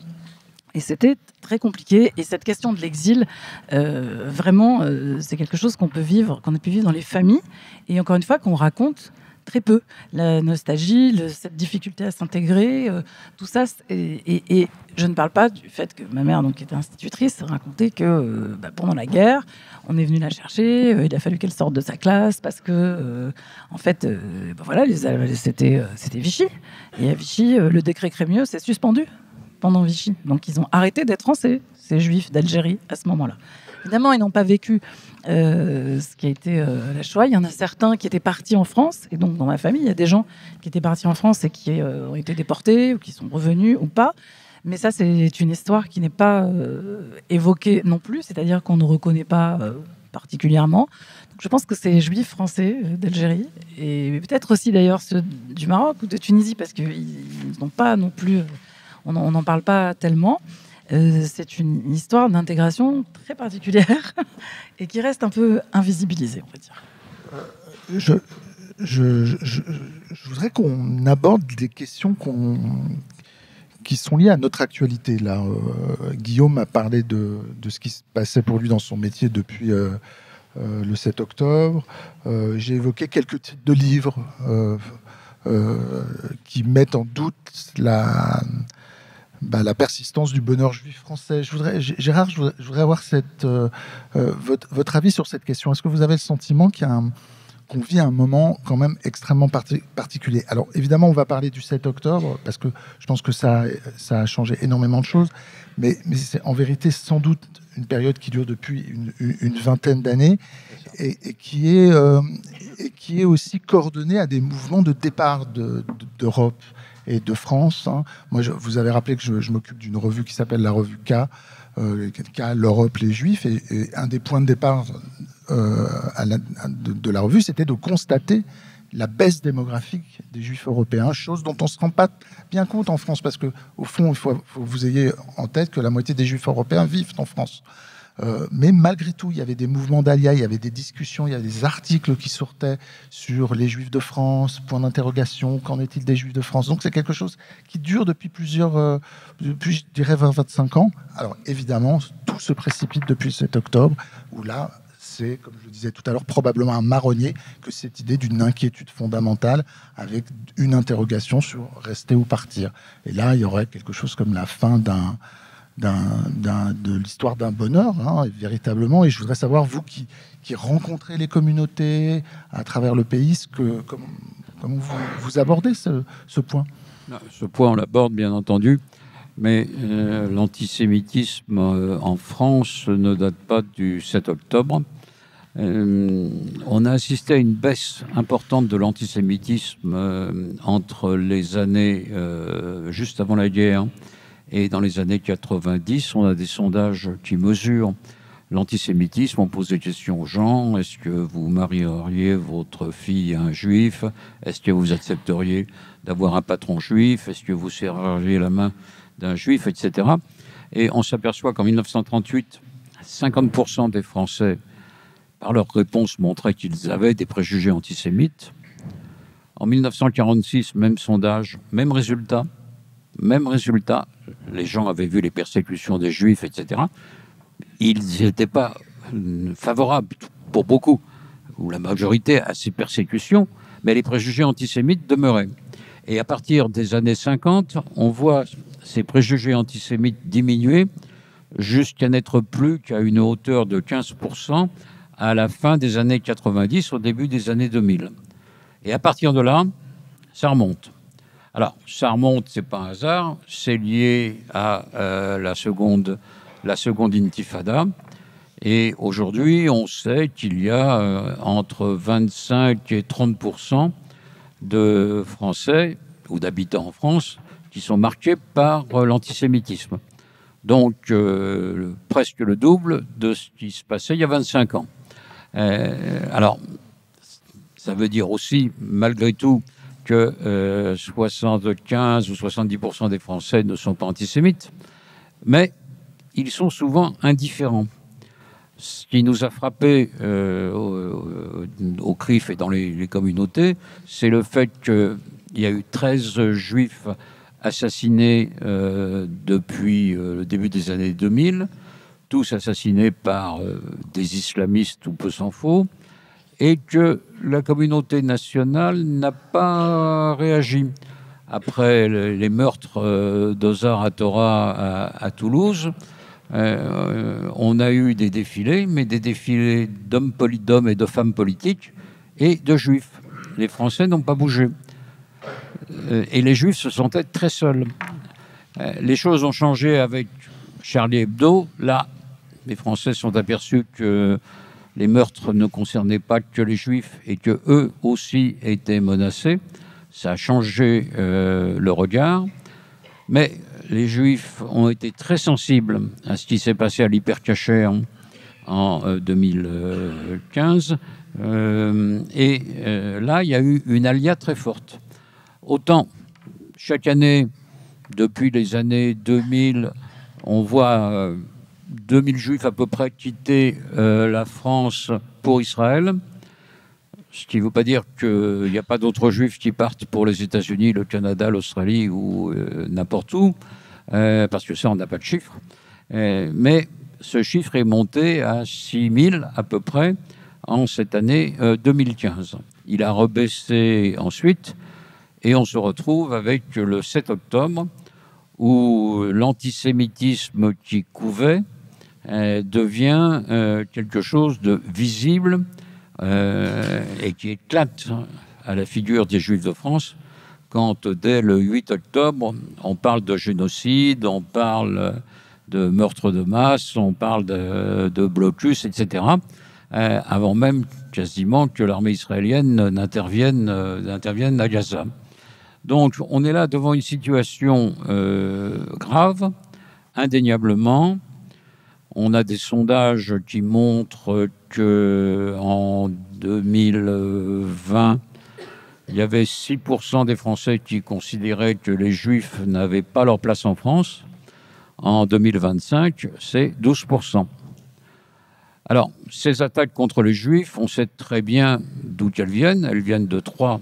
Et c'était très compliqué. Et cette question de l'exil, vraiment, c'est quelque chose qu'on a pu vivre dans les familles. Et encore une fois, qu'on raconte très peu. La nostalgie, cette difficulté à s'intégrer, tout ça. Et je ne parle pas du fait que ma mère, donc, qui était institutrice, racontait que pendant la guerre, on est venu la chercher. Il a fallu qu'elle sorte de sa classe parce que, en fait, c'était Vichy. Et à Vichy, le décret Crémieux s'est suspendu pendant Vichy. Donc, ils ont arrêté d'être français, ces Juifs d'Algérie, à ce moment-là. Évidemment, ils n'ont pas vécu ce qui a été la Shoah. Il y en a certains qui étaient partis en France. Et donc, dans ma famille, il y a des gens qui étaient partis en France et qui ont été déportés ou qui sont revenus ou pas. Mais ça, c'est une histoire qui n'est pas évoquée non plus. C'est-à-dire qu'on ne reconnaît pas particulièrement. Donc, je pense que c'est Juifs français d'Algérie. Et peut-être aussi, d'ailleurs, ceux du Maroc ou de Tunisie, parce qu'ils n'ont pas non plus... On n'en parle pas tellement. C'est une histoire d'intégration très particulière et qui reste un peu invisibilisée, on va dire. Je voudrais qu'on aborde des questions qui sont liées à notre actualité. Là, Guillaume a parlé de ce qui se passait pour lui dans son métier depuis le 7 octobre. J'ai évoqué quelques titres de livres qui mettent en doute la persistance du bonheur juif français. Gérard, je voudrais avoir votre avis sur cette question. Est-ce que vous avez le sentiment qu'on vit un moment quand même extrêmement particulier. Alors évidemment, on va parler du 7 octobre, parce que je pense que ça a changé énormément de choses, mais c'est en vérité sans doute une période qui dure depuis une vingtaine d'années et qui est aussi coordonnée à des mouvements de départ d'Europe et de France. Moi, vous avez rappelé que je m'occupe d'une revue qui s'appelle la revue K, l'Europe, les Juifs, et un des points de départ de la revue, c'était de constater la baisse démographique des Juifs européens, chose dont on ne se rend pas bien compte en France, parce qu'au fond, il faut que vous ayez en tête que la moitié des Juifs européens vivent en France. Mais malgré tout, il y avait des mouvements d'Alia, il y avait des discussions, il y avait des articles qui sortaient sur les Juifs de France, point d'interrogation, qu'en est-il des Juifs de France? Donc c'est quelque chose qui dure depuis depuis, je dirais, 20-25 ans. Alors évidemment, tout se précipite depuis le 7 octobre, où là, c'est, comme je le disais tout à l'heure, probablement un marronnier que cette idée d'une inquiétude fondamentale avec une interrogation sur rester ou partir. Et là, il y aurait quelque chose comme la fin de l'histoire d'un bonheur, véritablement. Et je voudrais savoir, vous qui rencontrez les communautés à travers le pays, comment vous abordez ce point. Ce point, on l'aborde, bien entendu, mais l'antisémitisme en France ne date pas du 7 octobre. On a assisté à une baisse importante de l'antisémitisme entre les années juste avant la guerre et dans les années 90. On a des sondages qui mesurent l'antisémitisme. On pose des questions aux gens. Est-ce que vous marieriez votre fille à un juif? Est-ce que vous accepteriez d'avoir un patron juif? Est-ce que vous serreriez la main d'un juif, etc. Et on s'aperçoit qu'en 1938, 50% des Français, par leur réponse, montraient qu'ils avaient des préjugés antisémites. En 1946, même sondage, même résultat. Les gens avaient vu les persécutions des Juifs, etc. Ils n'étaient pas favorables, pour beaucoup, ou la majorité, à ces persécutions, mais les préjugés antisémites demeuraient. Et à partir des années 50, on voit ces préjugés antisémites diminuer jusqu'à n'être plus qu'à une hauteur de 15% à la fin des années 90, au début des années 2000. Et à partir de là, ça remonte. Alors, ça remonte, c'est pas un hasard, c'est lié à la seconde intifada. Et aujourd'hui, on sait qu'il y a entre 25 et 30% de Français ou d'habitants en France qui sont marqués par l'antisémitisme. Donc, presque le double de ce qui se passait il y a 25 ans. Alors, ça veut dire aussi, malgré tout, que 75 ou 70% des Français ne sont pas antisémites, mais ils sont souvent indifférents. Ce qui nous a frappé au CRIF et dans les communautés, c'est le fait qu'il y a eu 13 juifs assassinés depuis le début des années 2000, tous assassinés par des islamistes ou peu s'en faut, et que la communauté nationale n'a pas réagi. Après les meurtres d'Ozar Hatorah à Toulouse, on a eu des défilés, mais des défilés d'hommes et de femmes politiques et de juifs. Les Français n'ont pas bougé. Et les juifs se sentaient très seuls. Les choses ont changé avec Charlie Hebdo. Là, les Français sont aperçus que les meurtres ne concernaient pas que les juifs et qu'eux aussi étaient menacés. Ça a changé le regard. Mais les Juifs ont été très sensibles à ce qui s'est passé à l'Hypercacher en 2015. Et là, il y a eu une alia très forte. Autant, chaque année, depuis les années 2000, on voit 2000 Juifs à peu près quitter la France pour Israël. Ce qui ne veut pas dire qu'il n'y a pas d'autres Juifs qui partent pour les États-Unis, le Canada, l'Australie ou n'importe où, parce que ça, on n'a pas de chiffre. Mais ce chiffre est monté à 6000 à peu près en cette année 2015. Il a rebaissé ensuite et on se retrouve avec le 7 octobre où l'antisémitisme qui couvait devient quelque chose de visible, et qui éclate à la figure des Juifs de France quand, dès le 8 octobre, on parle de génocide, on parle de meurtre de masse, on parle de blocus, etc., avant même quasiment que l'armée israélienne n'intervienne à Gaza. Donc on est là devant une situation grave, indéniablement. On a des sondages qui montrent qu'en 2020, il y avait 6% des Français qui considéraient que les Juifs n'avaient pas leur place en France. En 2025, c'est 12%. Alors, ces attaques contre les Juifs, on sait très bien d'où elles viennent. Elles viennent de trois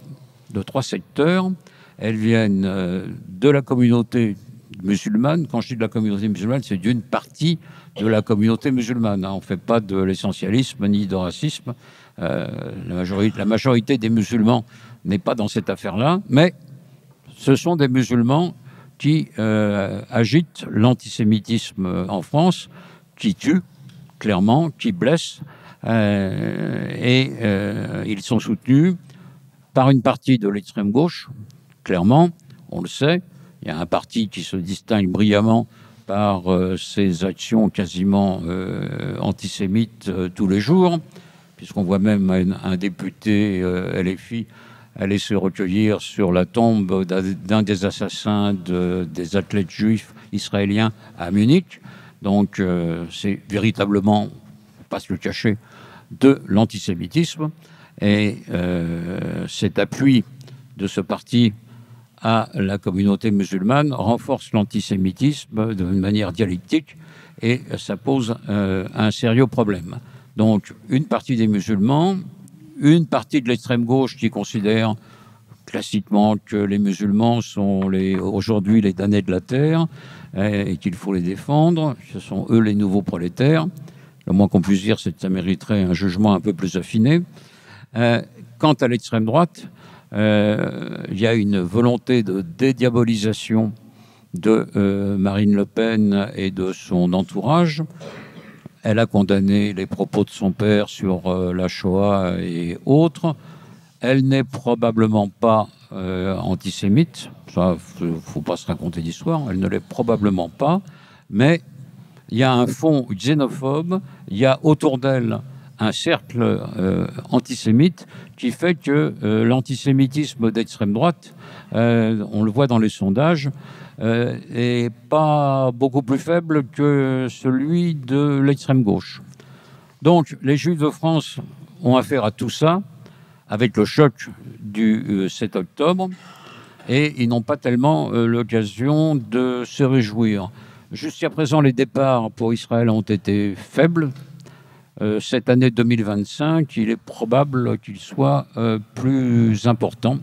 secteurs. Elles viennent de la communauté musulmane. Quand je dis de la communauté musulmane, c'est d'une partie de la communauté musulmane. On ne fait pas de l'essentialisme ni de racisme. La majorité des musulmans n'est pas dans cette affaire-là, mais ce sont des musulmans qui agitent l'antisémitisme en France, qui tuent, clairement, qui blessent, et ils sont soutenus par une partie de l'extrême gauche, clairement, on le sait. Il y a un parti qui se distingue brillamment par ses actions quasiment antisémites tous les jours, puisqu'on voit même un député LFI aller se recueillir sur la tombe d'un des assassins des athlètes juifs israéliens à Munich. Donc c'est véritablement, faut pas se le cacher, de l'antisémitisme. Et cet appui de ce parti à la communauté musulmane renforce l'antisémitisme d'une manière dialectique, et ça pose un sérieux problème. Donc une partie des musulmans, une partie de l'extrême gauche qui considère classiquement que les musulmans sont aujourd'hui les damnés de la terre et qu'il faut les défendre. Ce sont eux les nouveaux prolétaires. Le moins qu'on puisse dire, c'est que ça mériterait un jugement un peu plus affiné. Quant à l'extrême droite, il y a une volonté de dédiabolisation de Marine Le Pen et de son entourage. Elle a condamné les propos de son père sur la Shoah et autres. Elle n'est probablement pas antisémite. Ça, il ne faut pas se raconter d'histoire. Elle ne l'est probablement pas. Mais il y a un fond xénophobe. Il y a autour d'elle un cercle antisémite qui fait que l'antisémitisme d'extrême droite, on le voit dans les sondages, est pas beaucoup plus faible que celui de l'extrême gauche. Donc les Juifs de France ont affaire à tout ça avec le choc du 7 octobre, et ils n'ont pas tellement l'occasion de se réjouir. Jusqu'à présent, les départs pour Israël ont été faibles. Cette année 2025, il est probable qu'il soit plus important,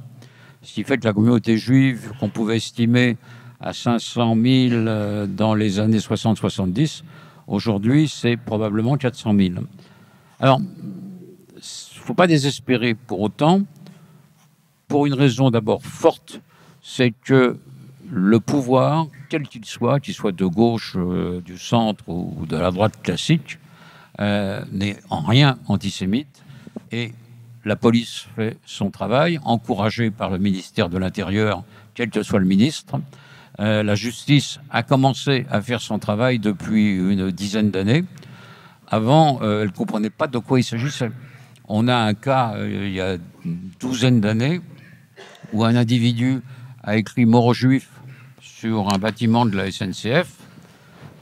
ce qui fait que la communauté juive qu'on pouvait estimer à 500 000 dans les années 60-70, aujourd'hui, c'est probablement 400 000. Alors, il ne faut pas désespérer pour autant, pour une raison d'abord forte, c'est que le pouvoir, quel qu'il soit de gauche, du centre ou de la droite classique, n'est en rien antisémite, et la police fait son travail, encouragée par le ministère de l'Intérieur, quel que soit le ministre. La justice a commencé à faire son travail depuis une dizaine d'années. Avant, elle ne comprenait pas de quoi il s'agissait. On a un cas, il y a une douzaine d'années, où un individu a écrit « mort aux Juifs » sur un bâtiment de la SNCF,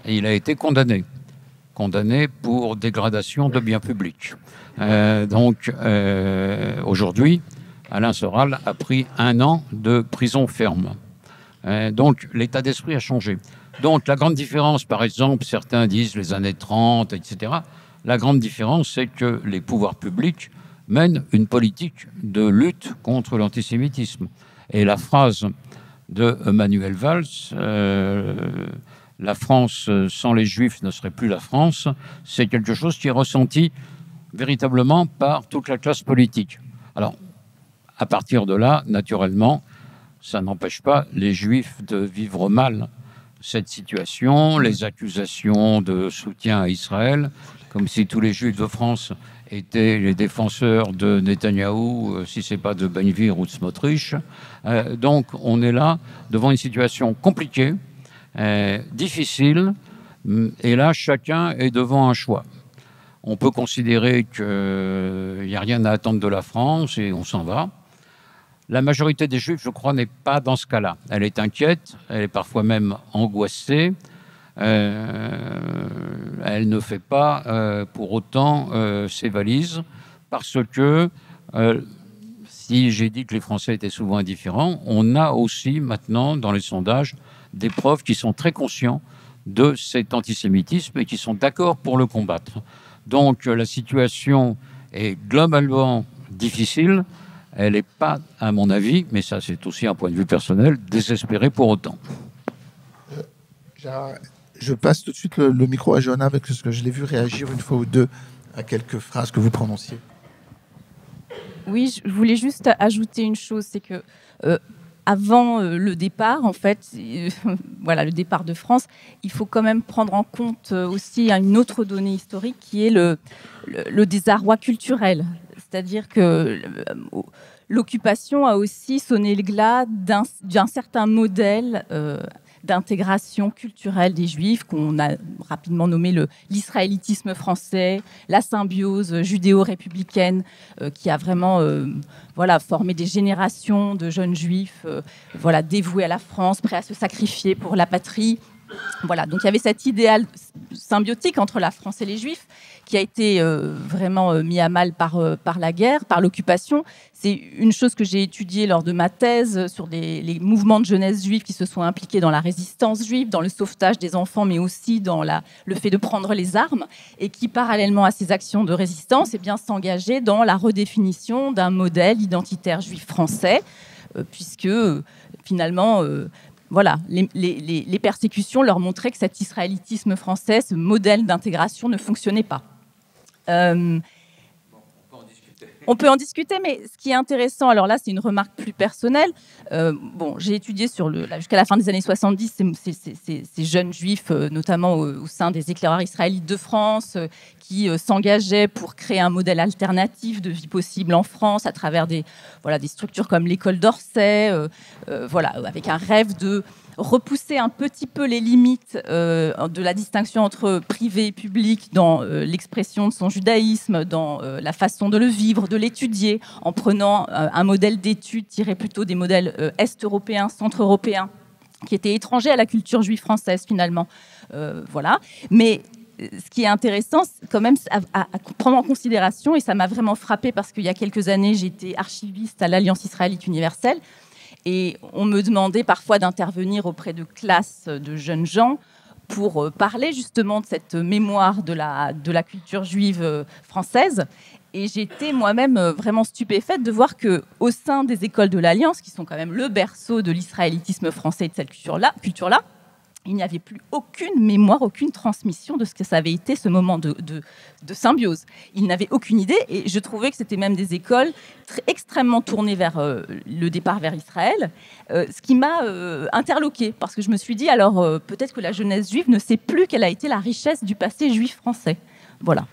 et il a été condamné pour dégradation de biens publics. Aujourd'hui, Alain Soral a pris 1 an de prison ferme. Donc l'état d'esprit a changé. Donc la grande différence, par exemple, certains disent les années 30, etc. La grande différence, c'est que les pouvoirs publics mènent une politique de lutte contre l'antisémitisme. Et la phrase de Manuel Valls, la France sans les Juifs ne serait plus la France, c'est quelque chose qui est ressenti véritablement par toute la classe politique. Alors, à partir de là, naturellement, ça n'empêche pas les Juifs de vivre mal cette situation, les accusations de soutien à Israël, comme si tous les Juifs de France étaient les défenseurs de Netanyahou, si ce n'est pas de Ben Gvir ou de Smotrich. Donc on est là devant une situation compliquée, difficile, et là chacun est devant un choix. On peut considérer qu'il n'y a rien à attendre de la France et on s'en va. La majorité des Juifs, je crois, n'est pas dans ce cas-là. Elle est inquiète, elle est parfois même angoissée. Elle ne fait pas pour autant ses valises parce que, si j'ai dit que les Français étaient souvent indifférents, on a aussi maintenant dans les sondages des preuves qui sont très conscients de cet antisémitisme et qui sont d'accord pour le combattre. Donc la situation est globalement difficile. Elle n'est pas, à mon avis, mais ça c'est aussi un point de vue personnel, désespérée pour autant. Je passe tout de suite le micro à Johanna avec ce que je l'ai vu réagir une fois ou deux à quelques phrases que vous prononciez. Oui, je voulais juste ajouter une chose, c'est que avant le départ, en fait, voilà, le départ de France, il faut quand même prendre en compte aussi une autre donnée historique qui est le désarroi culturel. C'est-à-dire que l'occupation a aussi sonné le glas d'un certain modèle d'intégration culturelle des Juifs qu'on a rapidement nommé l'israélitisme français, la symbiose judéo-républicaine qui a vraiment formé des générations de jeunes Juifs dévoués à la France, prêts à se sacrifier pour la patrie. Voilà, donc il y avait cet idéal symbiotique entre la France et les Juifs qui a été vraiment mis à mal par la guerre, par l'occupation. C'est une chose que j'ai étudiée lors de ma thèse sur les mouvements de jeunesse juifs qui se sont impliqués dans la résistance juive, dans le sauvetage des enfants, mais aussi dans le fait de prendre les armes, et qui, parallèlement à ces actions de résistance, s'engageaient dans la redéfinition d'un modèle identitaire juif français, puisque finalement... les persécutions leur montraient que cet israélitisme français, ce modèle d'intégration ne fonctionnait pas. On peut en discuter, mais ce qui est intéressant, alors là, c'est une remarque plus personnelle. J'ai étudié jusqu'à la fin des années 70 ces jeunes juifs, notamment au sein des éclaireurs israélites de France, qui s'engageaient pour créer un modèle alternatif de vie possible en France à travers des structures comme l'école d'Orsay, avec un rêve de repousser un petit peu les limites de la distinction entre privé et public dans l'expression de son judaïsme, dans la façon de le vivre, de l'étudier, en prenant un modèle d'étude tiré plutôt des modèles est-européens, centre-européens, qui étaient étrangers à la culture juive française finalement. Mais ce qui est intéressant, quand même, à prendre en considération, et ça m'a vraiment frappée parce qu'il y a quelques années, j'étais archiviste à l'Alliance israélite universelle, et on me demandait parfois d'intervenir auprès de classes de jeunes gens pour parler justement de cette mémoire de la culture juive française. Et j'étais moi-même vraiment stupéfaite de voir qu'au sein des écoles de l'Alliance, qui sont quand même le berceau de l'israélitisme français et de cette culture-là, il n'y avait plus aucune mémoire, aucune transmission de ce que ça avait été ce moment de symbiose. Ils n'avaient aucune idée et je trouvais que c'était même des écoles extrêmement tournées vers le départ vers Israël, ce qui m'a interloquée parce que je me suis dit alors peut-être que la jeunesse juive ne sait plus quelle a été la richesse du passé juif français. Voilà.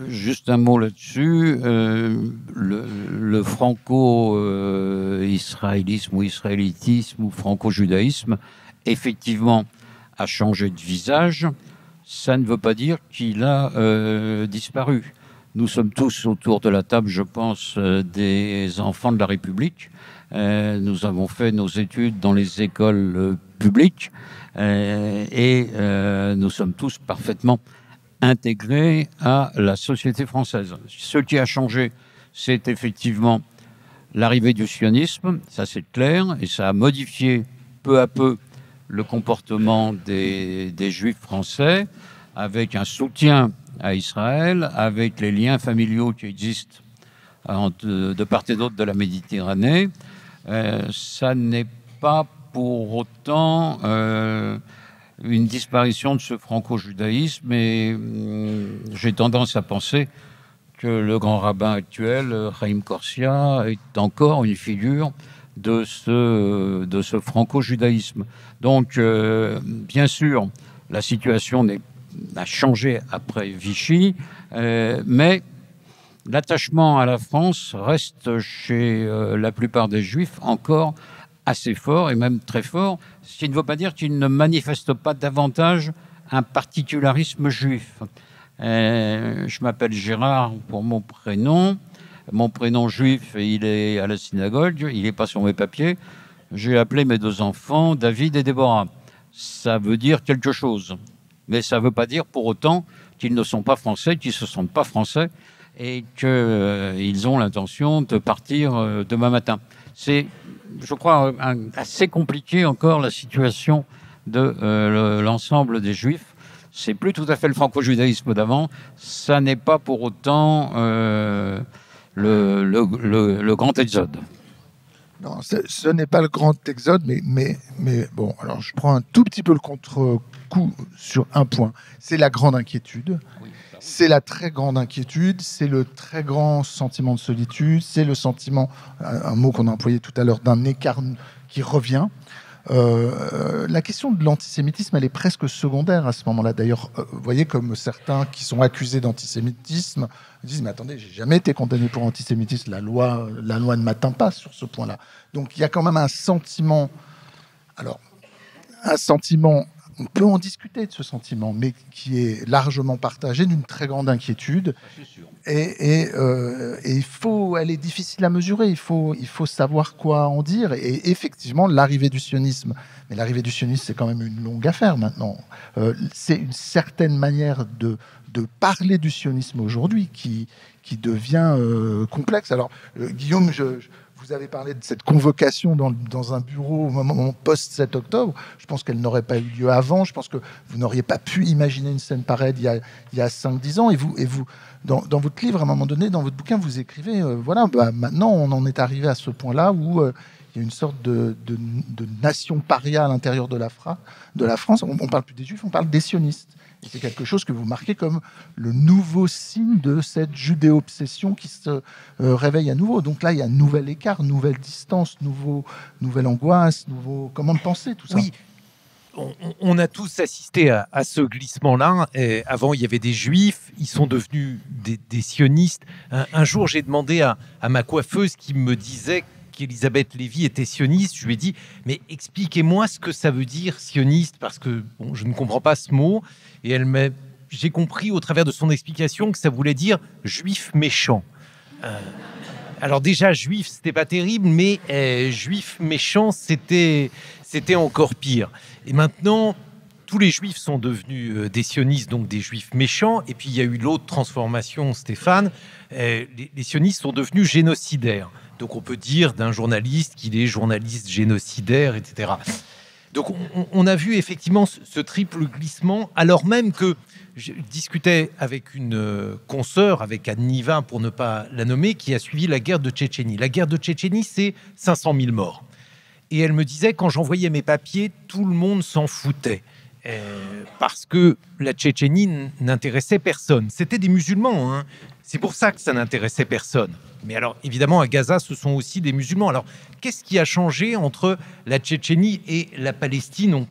Juste un mot là-dessus. Le franco-israélisme ou israélitisme ou franco-judaïsme, effectivement, a changé de visage. Ça ne veut pas dire qu'il a disparu. Nous sommes tous autour de la table, je pense, des enfants de la République. Nous avons fait nos études dans les écoles publiques et nous sommes tous parfaitement intégrés à la société française. Ce qui a changé, c'est effectivement l'arrivée du sionisme, ça c'est clair, et ça a modifié peu à peu le comportement des Juifs français, avec un soutien à Israël, avec les liens familiaux qui existent de part et d'autre de la Méditerranée. Ça n'est pas pour autant une disparition de ce franco-judaïsme, et j'ai tendance à penser que le grand rabbin actuel, Chaim Corsia, est encore une figure de ce franco-judaïsme. Donc, bien sûr, la situation n'est a changé après Vichy, mais l'attachement à la France reste chez la plupart des Juifs encore assez fort, et même très fort, ce qui ne veut pas dire qu'ils ne manifestent pas davantage un particularisme juif. Je m'appelle Gérard pour mon prénom. Mon prénom juif, il est à la synagogue, il n'est pas sur mes papiers. J'ai appelé mes 2 enfants David et Déborah. Ça veut dire quelque chose. Mais ça ne veut pas dire pour autant qu'ils ne sont pas français, qu'ils ne se sentent pas français et qu'ils ont l'intention de partir demain matin. C'est, je crois, assez compliqué encore la situation de l'ensemble des Juifs. C'est plus tout à fait le franco-judaïsme d'avant. Ça n'est pas pour autant le grand exode. Non, ce n'est pas le grand exode, mais bon, alors je prends un tout petit peu le contre-coup sur un point. C'est la grande inquiétude. Oui, c'est la très grande inquiétude, c'est le très grand sentiment de solitude, c'est le sentiment, un mot qu'on a employé tout à l'heure, d'un écart qui revient. La question de l'antisémitisme, elle est presque secondaire à ce moment-là. D'ailleurs, vous voyez comme certains qui sont accusés d'antisémitisme disent « Mais attendez, j'ai jamais été condamné pour antisémitisme. La loi ne m'atteint pas sur ce point-là. » Donc, il y a quand même un sentiment... Alors, un sentiment... On peut en discuter de ce sentiment, mais qui est largement partagé, d'une très grande inquiétude. Et il faut, elle est difficile à mesurer. Il faut savoir quoi en dire. Et effectivement, l'arrivée du sionisme, mais l'arrivée du sionisme, c'est quand même une longue affaire maintenant. C'est une certaine manière de parler du sionisme aujourd'hui qui devient complexe. Alors, Guillaume, vous avez parlé de cette convocation dans un bureau au moment post-7 octobre. Je pense qu'elle n'aurait pas eu lieu avant. Je pense que vous n'auriez pas pu imaginer une scène pareille il y a 5-10 ans. Et vous dans votre livre, à un moment donné, dans votre bouquin, vous écrivez, maintenant, on en est arrivé à ce point-là où il y a une sorte de nation paria à l'intérieur de la France. On ne parle plus des Juifs, on parle des sionistes. Et c'est quelque chose que vous marquez comme le nouveau signe de cette judéo-obsession qui se réveille à nouveau. Donc là, il y a un nouvel écart, nouvelle distance, nouvelle angoisse, nouveau... Comment le penser, tout ça? Oui, on a tous assisté à ce glissement-là. Avant, il y avait des Juifs, ils sont devenus des sionistes. Un jour, j'ai demandé à ma coiffeuse qui me disait qu'Elisabeth Lévy était sioniste. Je lui ai dit, mais expliquez-moi ce que ça veut dire sioniste, parce que je ne comprends pas ce mot. Et j'ai compris au travers de son explication que ça voulait dire juif méchant. Alors déjà, juif, c'était pas terrible, mais juif méchant, c'était encore pire. Et maintenant, tous les juifs sont devenus des sionistes, donc des juifs méchants. Et puis il y a eu l'autre transformation, Stéphane. Les sionistes sont devenus génocidaires. Donc on peut dire d'un journaliste qu'il est journaliste génocidaire, etc. Donc on a vu effectivement ce triple glissement, alors même que je discutais avec une consoeur, avec Anne Niva, pour ne pas la nommer, qui a suivi la guerre de Tchétchénie. La guerre de Tchétchénie, c'est 500 000 morts. Et elle me disait, quand j'envoyais mes papiers, tout le monde s'en foutait. Parce que la Tchétchénie n'intéressait personne. C'était des musulmans, hein. C'est pour ça que ça n'intéressait personne. Mais alors, évidemment, à Gaza, ce sont aussi des musulmans. Alors, qu'est-ce qui a changé entre la Tchétchénie et la Palestine ? On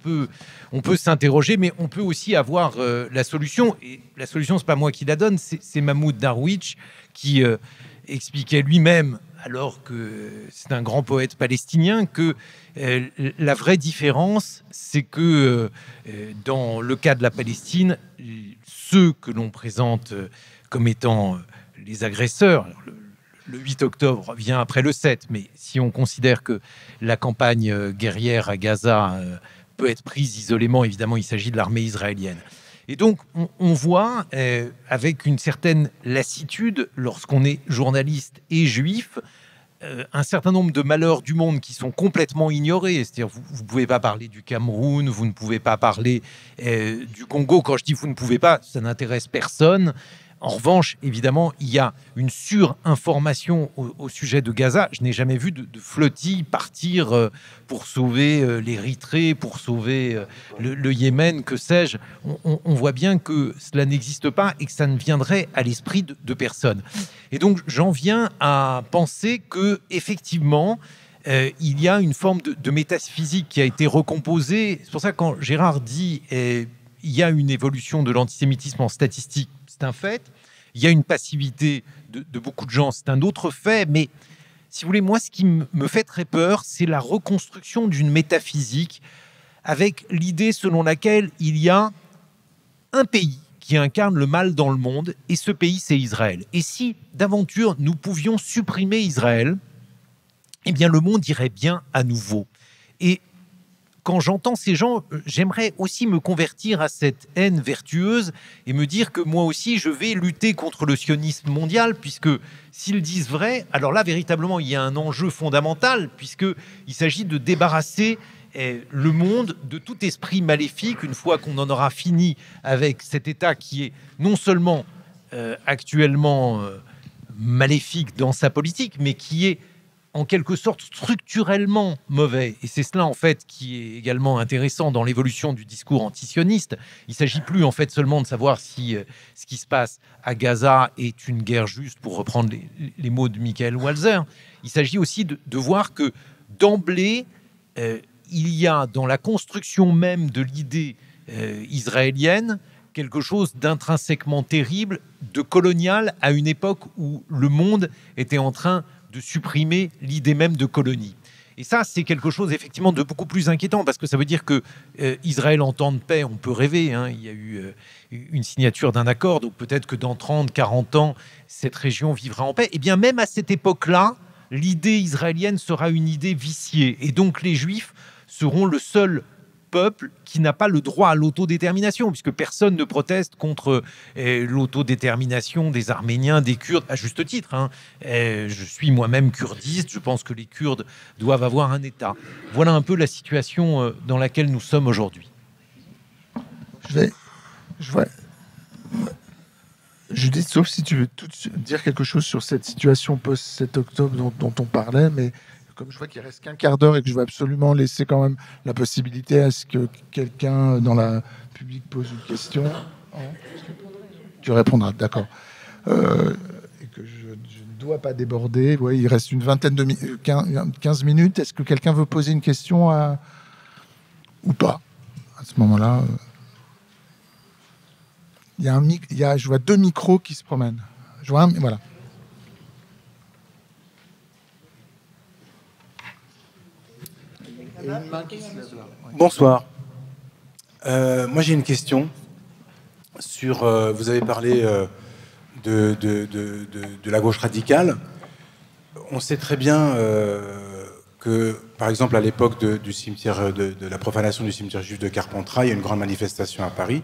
peut s'interroger, mais on peut aussi avoir la solution. Et la solution, c'est pas moi qui la donne, c'est Mahmoud Darwich qui expliquait lui-même, alors que c'est un grand poète palestinien, que la vraie différence, c'est que dans le cas de la Palestine, ceux que l'on présente comme étant les agresseurs, alors le 8 octobre vient après le 7, mais si on considère que la campagne guerrière à Gaza peut être prise isolément, évidemment, il s'agit de l'armée israélienne. Et donc, on voit avec une certaine lassitude, lorsqu'on est journaliste et juif, un certain nombre de malheurs du monde qui sont complètement ignorés. C'est-à-dire, vous ne pouvez pas parler du Cameroun, vous ne pouvez pas parler du Congo. Quand je dis vous ne pouvez pas, ça n'intéresse personne. En revanche, évidemment, il y a une surinformation au sujet de Gaza. Je n'ai jamais vu de flottille partir pour sauver l'Érythrée, pour sauver le Yémen, que sais-je. On voit bien que cela n'existe pas et que ça ne viendrait à l'esprit de personne. Et donc, j'en viens à penser que, effectivement, il y a une forme de métaphysique qui a été recomposée. C'est pour ça que quand Gérard dit il y a une évolution de l'antisémitisme en statistique, c'est un fait. Il y a une passivité de beaucoup de gens, c'est un autre fait. Mais si vous voulez, moi, ce qui me fait très peur, c'est la reconstruction d'une métaphysique avec l'idée selon laquelle il y a un pays qui incarne le mal dans le monde, et ce pays, c'est Israël. Et si, d'aventure, nous pouvions supprimer Israël, eh bien, le monde irait bien à nouveau. Et quand j'entends ces gens, j'aimerais aussi me convertir à cette haine vertueuse et me dire que moi aussi, je vais lutter contre le sionisme mondial, puisque s'ils disent vrai, alors là, véritablement, il y a un enjeu fondamental, puisqu'il s'agit de débarrasser le monde de tout esprit maléfique, une fois qu'on en aura fini avec cet État qui est non seulement actuellement maléfique dans sa politique, mais qui est en quelque sorte structurellement mauvais. Et c'est cela, en fait, qui est également intéressant dans l'évolution du discours antisioniste. Il ne s'agit plus, en fait, seulement de savoir si ce qui se passe à Gaza est une guerre juste, pour reprendre les mots de Michael Walzer. Il s'agit aussi de voir que, d'emblée, il y a dans la construction même de l'idée israélienne quelque chose d'intrinsèquement terrible, de colonial, à une époque où le monde était en train de supprimer l'idée même de colonie. Et ça, c'est quelque chose effectivement de beaucoup plus inquiétant, parce que ça veut dire que Israël en temps de paix, on peut rêver, hein, il y a eu une signature d'un accord, donc peut-être que dans 30, 40 ans, cette région vivra en paix. Et bien même à cette époque-là, l'idée israélienne sera une idée viciée, et donc les Juifs seront le seul peuple qui n'a pas le droit à l'autodétermination, puisque personne ne proteste contre l'autodétermination des Arméniens, des Kurdes, à juste titre. Hein. Je suis moi-même kurdiste, je pense que les Kurdes doivent avoir un État. Voilà un peu la situation dans laquelle nous sommes aujourd'hui. Judith, sauf si tu veux tout dire quelque chose sur cette situation post-7 octobre dont on parlait, mais comme je vois qu'il reste qu'un quart d'heure et que je veux absolument laisser quand même la possibilité à ce que quelqu'un dans la public pose une question. Tu répondras, d'accord. Et que je ne dois pas déborder. Ouais, il reste une vingtaine de 15 minutes. Est-ce que quelqu'un veut poser une question ou pas? À ce moment-là, je vois 2 micros qui se promènent. Je vois voilà. Bonsoir. Moi, j'ai une question sur. Vous avez parlé de la gauche radicale. On sait très bien que, par exemple, à l'époque du cimetière de la profanation du cimetière juif de Carpentras, il y a une grande manifestation à Paris,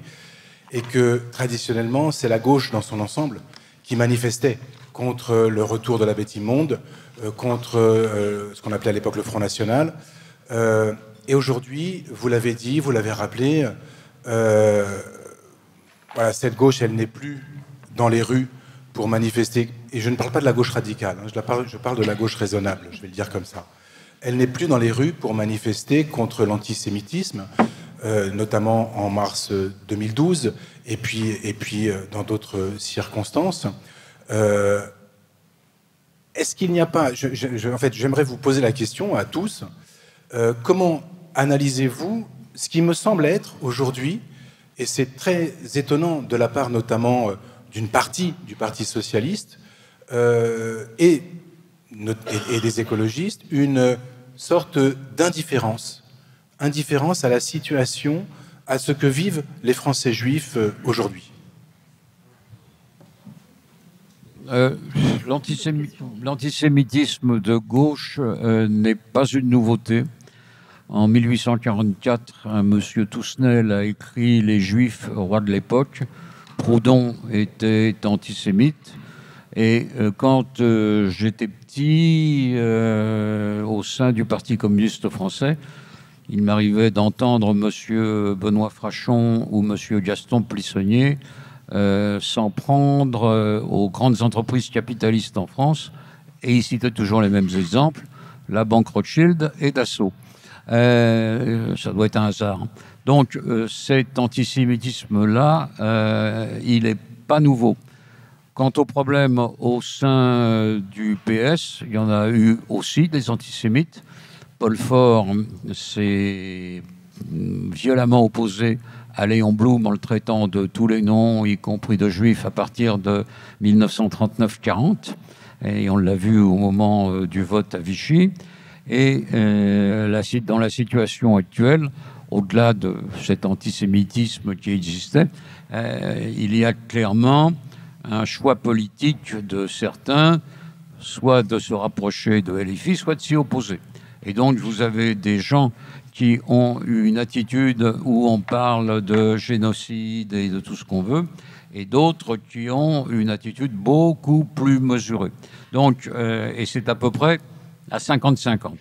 et que traditionnellement, c'est la gauche dans son ensemble qui manifestait contre le retour de la bête immonde, contre ce qu'on appelait à l'époque le Front National. Et aujourd'hui, vous l'avez dit, vous l'avez rappelé, voilà, cette gauche, elle n'est plus dans les rues pour manifester. Et je ne parle pas de la gauche radicale, hein, je parle de la gauche raisonnable, je vais le dire comme ça. Elle n'est plus dans les rues pour manifester contre l'antisémitisme, notamment en mars 2012, et puis dans d'autres circonstances. Est-ce qu'il n'y a pas... en fait, j'aimerais vous poser la question à tous. Comment analysez-vous ce qui me semble être aujourd'hui, et c'est très étonnant de la part notamment d'une partie du Parti socialiste et des écologistes, une sorte d'indifférence à la situation, à ce que vivent les Français juifs aujourd'hui? L'antisémitisme de gauche n'est pas une nouveauté. En 1844, un monsieur Toussenel a écrit « Les Juifs, rois de l'époque ». Proudhon était antisémite. Et quand j'étais petit, au sein du Parti communiste français, il m'arrivait d'entendre monsieur Benoît Frachon ou monsieur Gaston Plissonnier s'en prendre aux grandes entreprises capitalistes en France. Et il citait toujours les mêmes exemples, la banque Rothschild et Dassault. Ça doit être un hasard. Donc cet antisémitisme-là, il n'est pas nouveau. Quant au problème au sein du PS, il y en a eu aussi des antisémites. Paul Faure s'est violemment opposé à Léon Blum en le traitant de tous les noms, y compris de juifs, à partir de 1939-40. Et on l'a vu au moment du vote à Vichy. Et dans la situation actuelle, au-delà de cet antisémitisme qui existait, il y a clairement un choix politique de certains, soit de se rapprocher de LFI, soit de s'y opposer. Et donc, vous avez des gens qui ont une attitude où on parle de génocide et de tout ce qu'on veut, et d'autres qui ont une attitude beaucoup plus mesurée. Donc, et c'est à peu près à 50-50.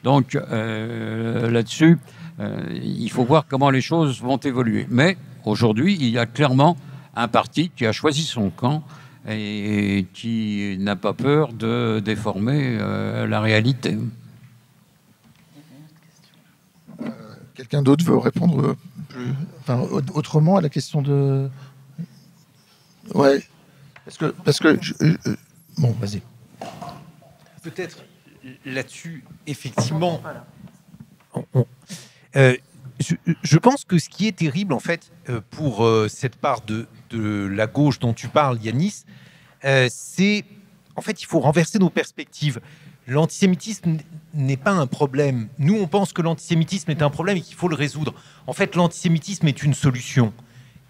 Donc, là-dessus, il faut voir comment les choses vont évoluer. Mais aujourd'hui, il y a clairement un parti qui a choisi son camp et qui n'a pas peur de déformer la réalité. Quelqu'un d'autre veut répondre autrement à la question de... Ouais. Parce que bon, vas-y. Peut-être là-dessus, effectivement, je pense que ce qui est terrible, en fait, pour cette part de la gauche dont tu parles, Yanis, c'est, en fait, il faut renverser nos perspectives. L'antisémitisme n'est pas un problème. Nous, on pense que l'antisémitisme est un problème et qu'il faut le résoudre. En fait, l'antisémitisme est une solution.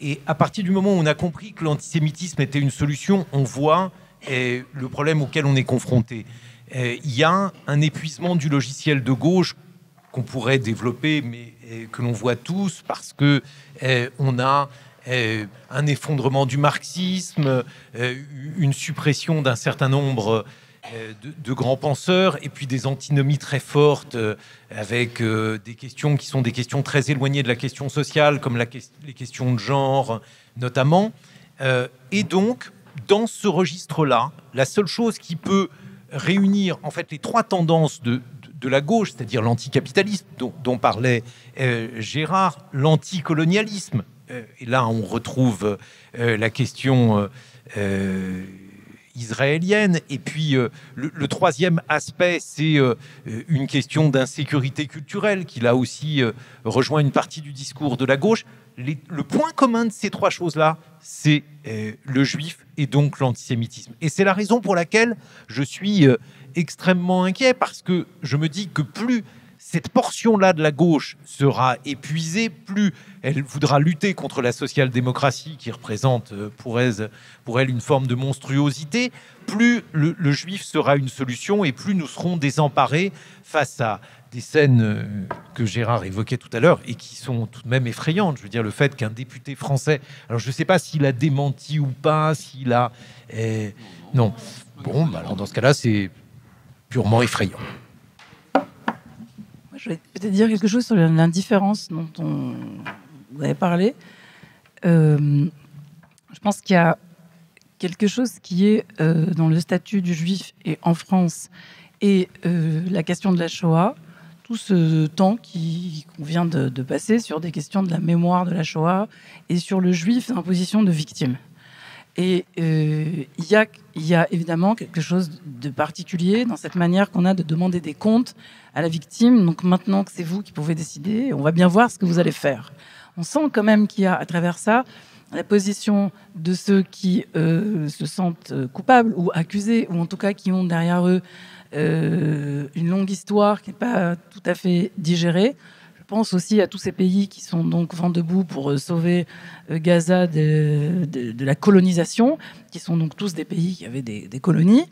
Et à partir du moment où on a compris que l'antisémitisme était une solution, on voit le problème auquel on est confronté. Il y a un épuisement du logiciel de gauche qu'on pourrait développer, mais que l'on voit tous, parce que on a un effondrement du marxisme, une suppression d'un certain nombre de grands penseurs, et puis des antinomies très fortes avec des questions qui sont des questions très éloignées de la question sociale, comme les questions de genre notamment. Et donc, dans ce registre-là, la seule chose qui peut réunir en fait les trois tendances de la gauche, c'est-à-dire l'anticapitalisme dont parlait Gérard, l'anticolonialisme, et là on retrouve la question israélienne, et puis le troisième aspect, c'est une question d'insécurité culturelle qui là aussi rejoint une partie du discours de la gauche. Le point commun de ces trois choses-là, c'est le juif et donc l'antisémitisme. Et c'est la raison pour laquelle je suis extrêmement inquiet, parce que je me dis que plus cette portion-là de la gauche sera épuisée, plus elle voudra lutter contre la social-démocratie qui représente pour elle une forme de monstruosité, plus le juif sera une solution et plus nous serons désemparés face à des scènes que Gérard évoquait tout à l'heure et qui sont tout de même effrayantes. Je veux dire, le fait qu'un député français... Alors, je ne sais pas s'il a démenti ou pas, s'il a... Non. Bon, bah alors dans ce cas-là, c'est purement effrayant. Je vais peut-être dire quelque chose sur l'indifférence dont vous avez parlé. Je pense qu'il y a quelque chose qui est dans le statut du juif et en France et la question de la Shoah, tout ce temps qu'on vient de passer sur des questions de la mémoire de la Shoah et sur le juif en position de victime. Et il y a évidemment quelque chose de particulier dans cette manière qu'on a de demander des comptes à la victime. Donc maintenant que c'est vous qui pouvez décider, on va bien voir ce que vous allez faire. On sent quand même qu'il y a à travers ça la position de ceux qui se sentent coupables ou accusés, ou en tout cas qui ont derrière eux une longue histoire qui n'est pas tout à fait digérée. Je pense aussi à tous ces pays qui sont donc vent debout pour sauver Gaza de la colonisation, qui sont donc tous des pays qui avaient des colonies,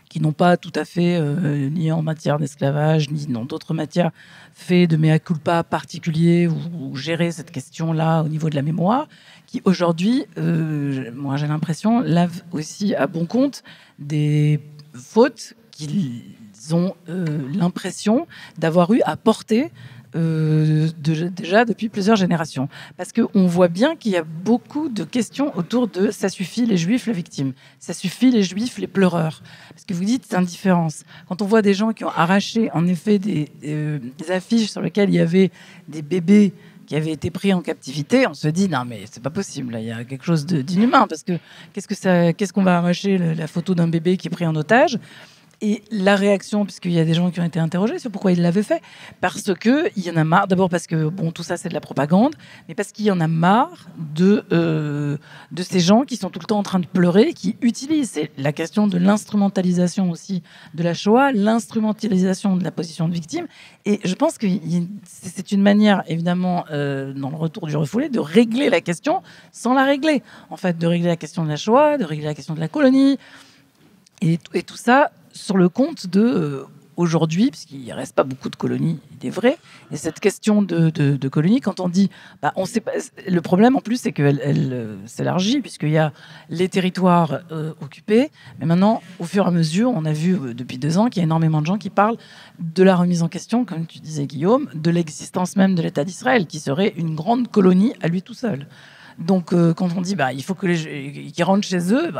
qui n'ont pas tout à fait, ni en matière d'esclavage, ni dans d'autres matières, fait de mea culpa particulier ou géré cette question-là au niveau de la mémoire, qui aujourd'hui, moi j'ai l'impression, lavent aussi à bon compte des fautes qu'ils ont l'impression d'avoir eu à porter déjà depuis plusieurs générations. Parce qu'on voit bien qu'il y a beaucoup de questions autour de « ça suffit les juifs, la victime »,« ça suffit les juifs, les pleureurs ». Parce que vous dites « c'est indifférence ». Quand on voit des gens qui ont arraché en effet des affiches sur lesquelles il y avait des bébés qui avaient été pris en captivité, on se dit non mais c'est pas possible, là, il y a quelque chose d'inhumain, parce que qu'est-ce qu'on va arracher la photo d'un bébé qui est pris en otage? Et la réaction, puisqu'il y a des gens qui ont été interrogés sur pourquoi il l'avait fait, parce qu'il y en a marre, d'abord parce que bon, tout ça c'est de la propagande, mais parce qu'il y en a marre de ces gens qui sont tout le temps en train de pleurer, qui utilisent, c'est la question de l'instrumentalisation aussi de la Shoah, l'instrumentalisation de la position de victime, et je pense que c'est une manière, évidemment, dans le retour du refoulé, de régler la question sans la régler, en fait, de régler la question de la Shoah, de régler la question de la colonie, et tout ça sur le compte de aujourd'hui, puisqu'il ne reste pas beaucoup de colonies, il est vrai. Et cette question de colonies, quand on dit, on sait pas, le problème en plus, c'est qu'elle s'élargit, puisqu'il y a les territoires occupés. Mais maintenant, au fur et à mesure, on a vu depuis 2 ans qu'il y a énormément de gens qui parlent de la remise en question, comme tu disais, Guillaume, de l'existence même de l'État d'Israël, qui serait une grande colonie à lui tout seul. Donc, quand on dit il faut qu'ils rentrent chez eux,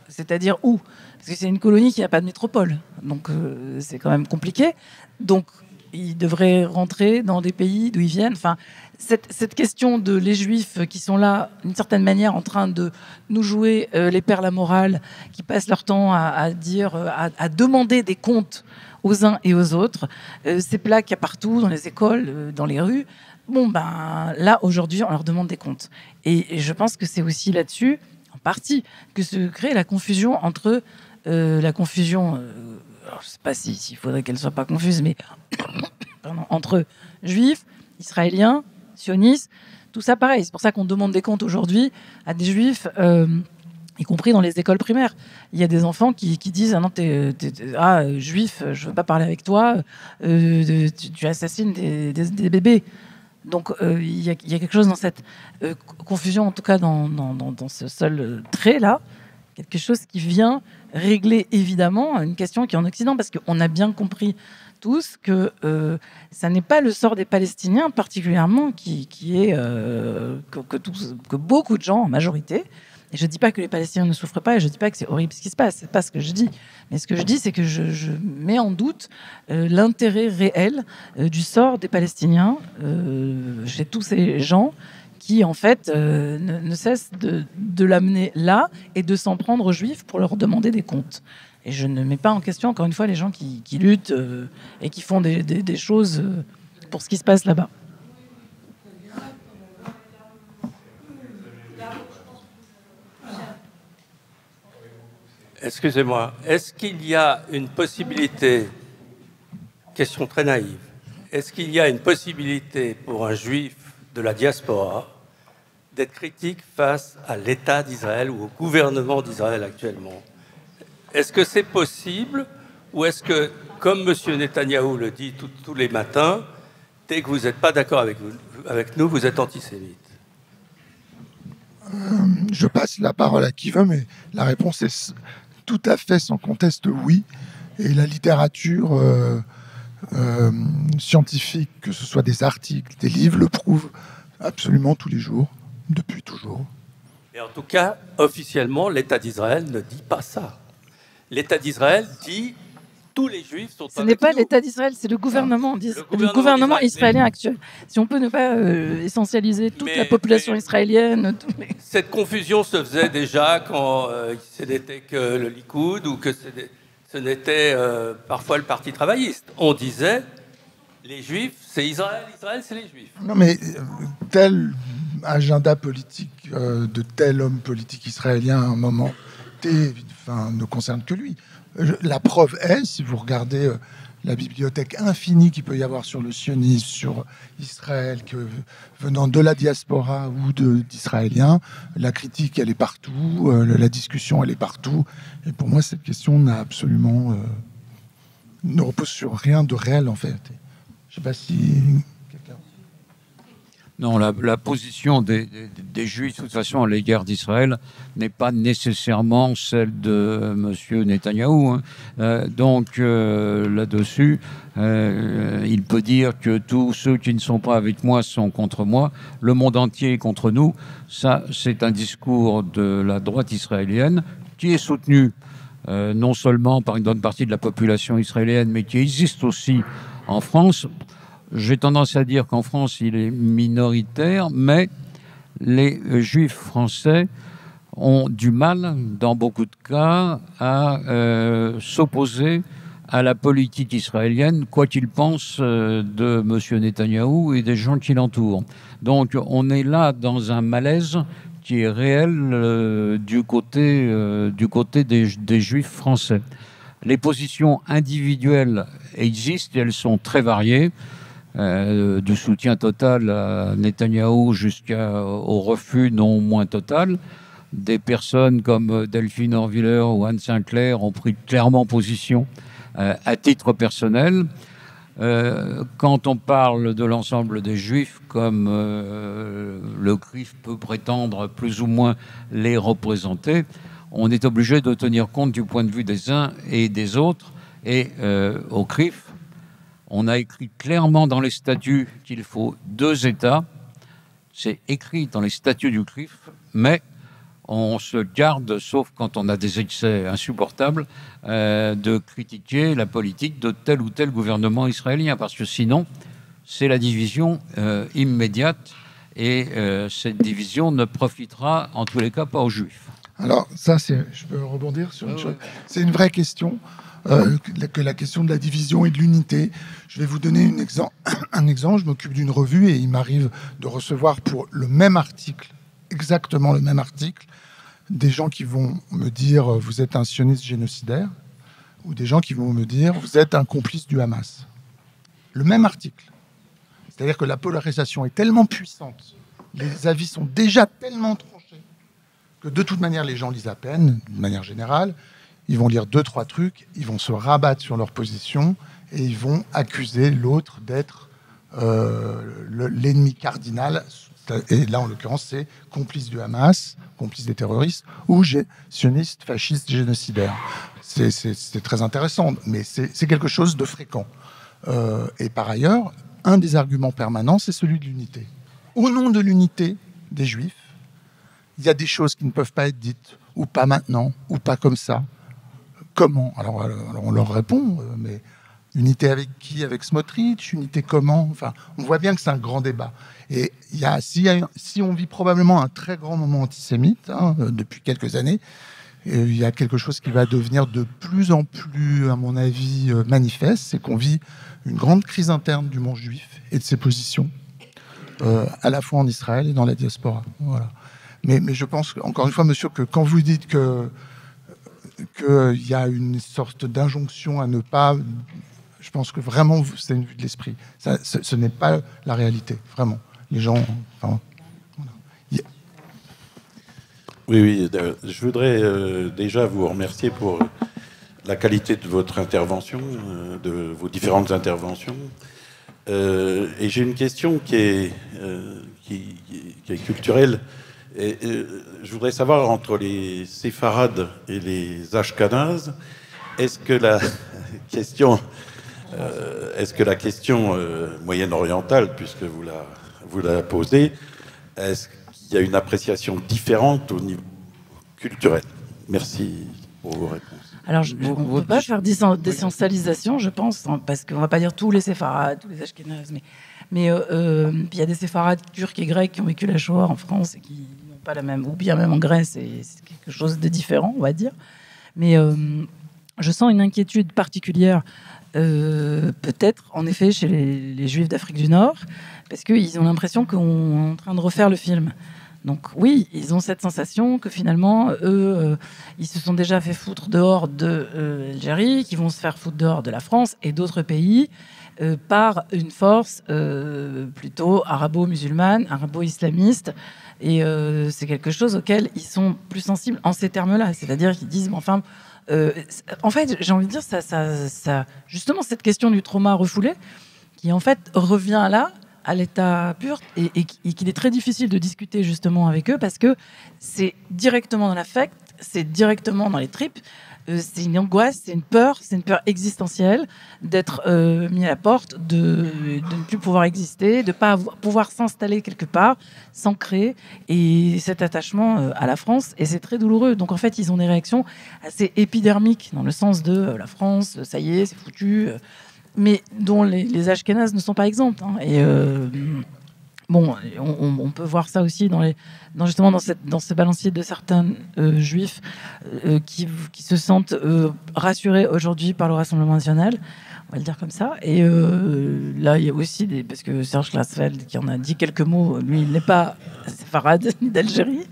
c'est-à-dire où? Parce que c'est une colonie qui n'a pas de métropole. Donc, c'est quand même compliqué. Donc, ils devraient rentrer dans des pays d'où ils viennent. Enfin, cette question de les Juifs qui sont là, d'une certaine manière, en train de nous jouer les pères la morale, qui passent leur temps à demander des comptes aux uns et aux autres. Ces plaques qu'il y a partout, dans les écoles, dans les rues. Là, aujourd'hui, on leur demande des comptes. Et je pense que c'est aussi là-dessus, en partie, que se crée la confusion entre alors, je ne sais pas s'il faudrait qu'elle ne soit pas confuse, mais entre juifs, israéliens, sionistes, tout ça pareil. C'est pour ça qu'on demande des comptes aujourd'hui à des juifs, y compris dans les écoles primaires. Il y a des enfants qui disent « Ah non, juif, je ne veux pas parler avec toi, tu assassines des bébés ». Donc, il y a quelque chose dans cette confusion, en tout cas dans ce seul trait-là, quelque chose qui vient régler évidemment une question qui est en Occident, parce qu'on a bien compris tous que ça n'est pas le sort des Palestiniens particulièrement qui est que beaucoup de gens, en majorité, et je ne dis pas que les Palestiniens ne souffrent pas, et je ne dis pas que c'est horrible ce qui se passe, c'est pas ce que je dis. Mais ce que je dis, c'est que je mets en doute l'intérêt réel du sort des Palestiniens chez tous ces gens qui, en fait, ne cessent de l'amener là et de s'en prendre aux Juifs pour leur demander des comptes. Et je ne mets pas en question, encore une fois, les gens qui luttent et qui font des choses pour ce qui se passe là-bas. Excusez-moi, est-ce qu'il y a une possibilité, question très naïve, est-ce qu'il y a une possibilité pour un juif de la diaspora d'être critique face à l'État d'Israël ou au gouvernement d'Israël actuellement? Est-ce que c'est possible, ou est-ce que, comme M. Netanyahou le dit tous les matins, dès que vous n'êtes pas d'accord avec nous, vous êtes antisémite? Je passe la parole à qui veut, mais la réponse est tout à fait sans conteste oui. Et la littérature scientifique, que ce soit des articles, des livres, le prouve absolument tous les jours, depuis toujours. Et en tout cas, officiellement, l'État d'Israël ne dit pas ça. L'État d'Israël dit tous les Juifs sont. Ce n'est pas l'État d'Israël, c'est le gouvernement, le gouvernement israélien actuel. Si on peut ne pas essentialiser toute la population israélienne. Cette confusion se faisait déjà quand ce n'était que le Likoud ou que ce n'était parfois le Parti travailliste. On disait les Juifs, c'est Israël, Israël, c'est les Juifs. Non, mais tel agenda politique de tel homme politique israélien à un moment ne concerne que lui. La preuve est, si vous regardez la bibliothèque infinie qu'il peut y avoir sur le sionisme, sur Israël, venant de la diaspora ou d'Israéliens, la critique, elle est partout, la discussion, elle est partout. Et pour moi, cette question n'a absolument... ne repose sur rien de réel, en fait. Je ne sais pas si... Non, la position des Juifs, de toute façon, à l'égard d'Israël, n'est pas nécessairement celle de M. Netanyahou. Donc, là-dessus, il peut dire que tous ceux qui ne sont pas avec moi sont contre moi. Le monde entier est contre nous. Ça, c'est un discours de la droite israélienne qui est soutenu non seulement par une bonne partie de la population israélienne, mais qui existe aussi en France. J'ai tendance à dire qu'en France, il est minoritaire, mais les Juifs français ont du mal, dans beaucoup de cas, à s'opposer à la politique israélienne, quoi qu'il pense de M. Netanyahou et des gens qui l'entourent. Donc on est là dans un malaise qui est réel du côté des Juifs français. Les positions individuelles existent et elles sont très variées, du soutien total à Netanyahou jusqu'au refus non moins total. Des personnes comme Delphine Orwiller ou Anne Sinclair ont pris clairement position à titre personnel. Quand on parle de l'ensemble des Juifs, comme le CRIF peut prétendre plus ou moins les représenter, on est obligé de tenir compte du point de vue des uns et des autres. Et au CRIF, on a écrit clairement dans les statuts qu'il faut 2 États. C'est écrit dans les statuts du CRIF, mais on se garde, sauf quand on a des excès insupportables, de critiquer la politique de tel ou tel gouvernement israélien, parce que sinon, c'est la division immédiate, et cette division ne profitera en tous les cas pas aux Juifs. Alors ça, je peux rebondir sur une chose. C'est une vraie question, que la question de la division et de l'unité. Je vais vous donner un exemple. Je m'occupe d'une revue et il m'arrive de recevoir pour le même article, exactement le même article, des gens qui vont me dire « vous êtes un sioniste génocidaire » ou des gens qui vont me dire « vous êtes un complice du Hamas ». Le même article. C'est-à-dire que la polarisation est tellement puissante, les avis sont déjà tellement tranchés, que de toute manière, les gens lisent à peine, de manière générale. Ils vont lire 2-3 trucs, ils vont se rabattre sur leur position et ils vont accuser l'autre d'être l'ennemi cardinal. Et là, en l'occurrence, c'est complice du Hamas, complice des terroristes, ou sioniste, fasciste, génocidaire. C'est très intéressant, mais c'est quelque chose de fréquent. Et par ailleurs, un des arguments permanents, c'est celui de l'unité. Au nom de l'unité des Juifs, il y a des choses qui ne peuvent pas être dites, ou pas maintenant, ou pas comme ça. Comment ? Alors on leur répond, mais unité avec qui ? Avec Smotrich ? Unité comment ? Enfin, on voit bien que c'est un grand débat. Et si on vit probablement un très grand moment antisémite, depuis quelques années, il y a quelque chose qui va devenir de plus en plus, à mon avis, manifeste, c'est qu'on vit une grande crise interne du monde juif et de ses positions, à la fois en Israël et dans la diaspora. Voilà. Mais je pense, encore une fois, monsieur, que quand vous dites qu'il y a une sorte d'injonction à ne pas... Je pense que vraiment, c'est une vue de l'esprit. Ce n'est pas la réalité, vraiment. Les gens... Enfin, voilà. Oui, je voudrais déjà vous remercier pour la qualité de votre intervention, de vos différentes interventions. Et j'ai une question qui est culturelle. Et, je voudrais savoir, entre les séfarades et les ashkénazes, est-ce que la question moyen-orientale, puisque vous la posez, est-ce qu'il y a une appréciation différente au niveau culturel ? Merci pour vos réponses. Alors, on ne peut pas faire d'essentialisation, je pense, parce qu'on ne va pas dire tous les séfarades, tous les ashkénazes, mais il y a des séfarades turcs et grecs qui ont vécu la Shoah en France et qui n'ont pas la même, ou bien même en Grèce, et c'est quelque chose de différent, on va dire. Mais je sens une inquiétude particulière, peut-être, en effet, chez les Juifs d'Afrique du Nord, parce qu'ils ont l'impression qu'on est en train de refaire le film. Donc oui, ils ont cette sensation que finalement, eux, ils se sont déjà fait foutre dehors de l'Algérie, qu'ils vont se faire foutre dehors de la France et d'autres pays par une force plutôt arabo-musulmane, arabo-islamiste. Et c'est quelque chose auquel ils sont plus sensibles en ces termes-là. C'est-à-dire qu'ils disent, enfin... en fait, j'ai envie de dire, ça, justement, cette question du trauma refoulé, qui en fait revient là, à l'état pur, et qu'il est très difficile de discuter justement avec eux, parce que c'est directement dans l'affect, c'est directement dans les tripes, c'est une angoisse, c'est une peur existentielle d'être mis à la porte, de ne plus pouvoir exister, de ne pas pouvoir s'installer quelque part, s'ancrer, et cet attachement à la France, et c'est très douloureux. Donc en fait, ils ont des réactions assez épidermiques, dans le sens de la France, ça y est, c'est foutu, mais dont les ashkénazes ne sont pas exemptes. Et bon, on peut voir ça aussi justement dans ce balancier de certains juifs qui se sentent rassurés aujourd'hui par le Rassemblement national, on va le dire comme ça. Et là, il y a aussi parce que Serge Klarsfeld, qui en a dit quelques mots, lui, il n'est pas séfarade ni d'Algérie.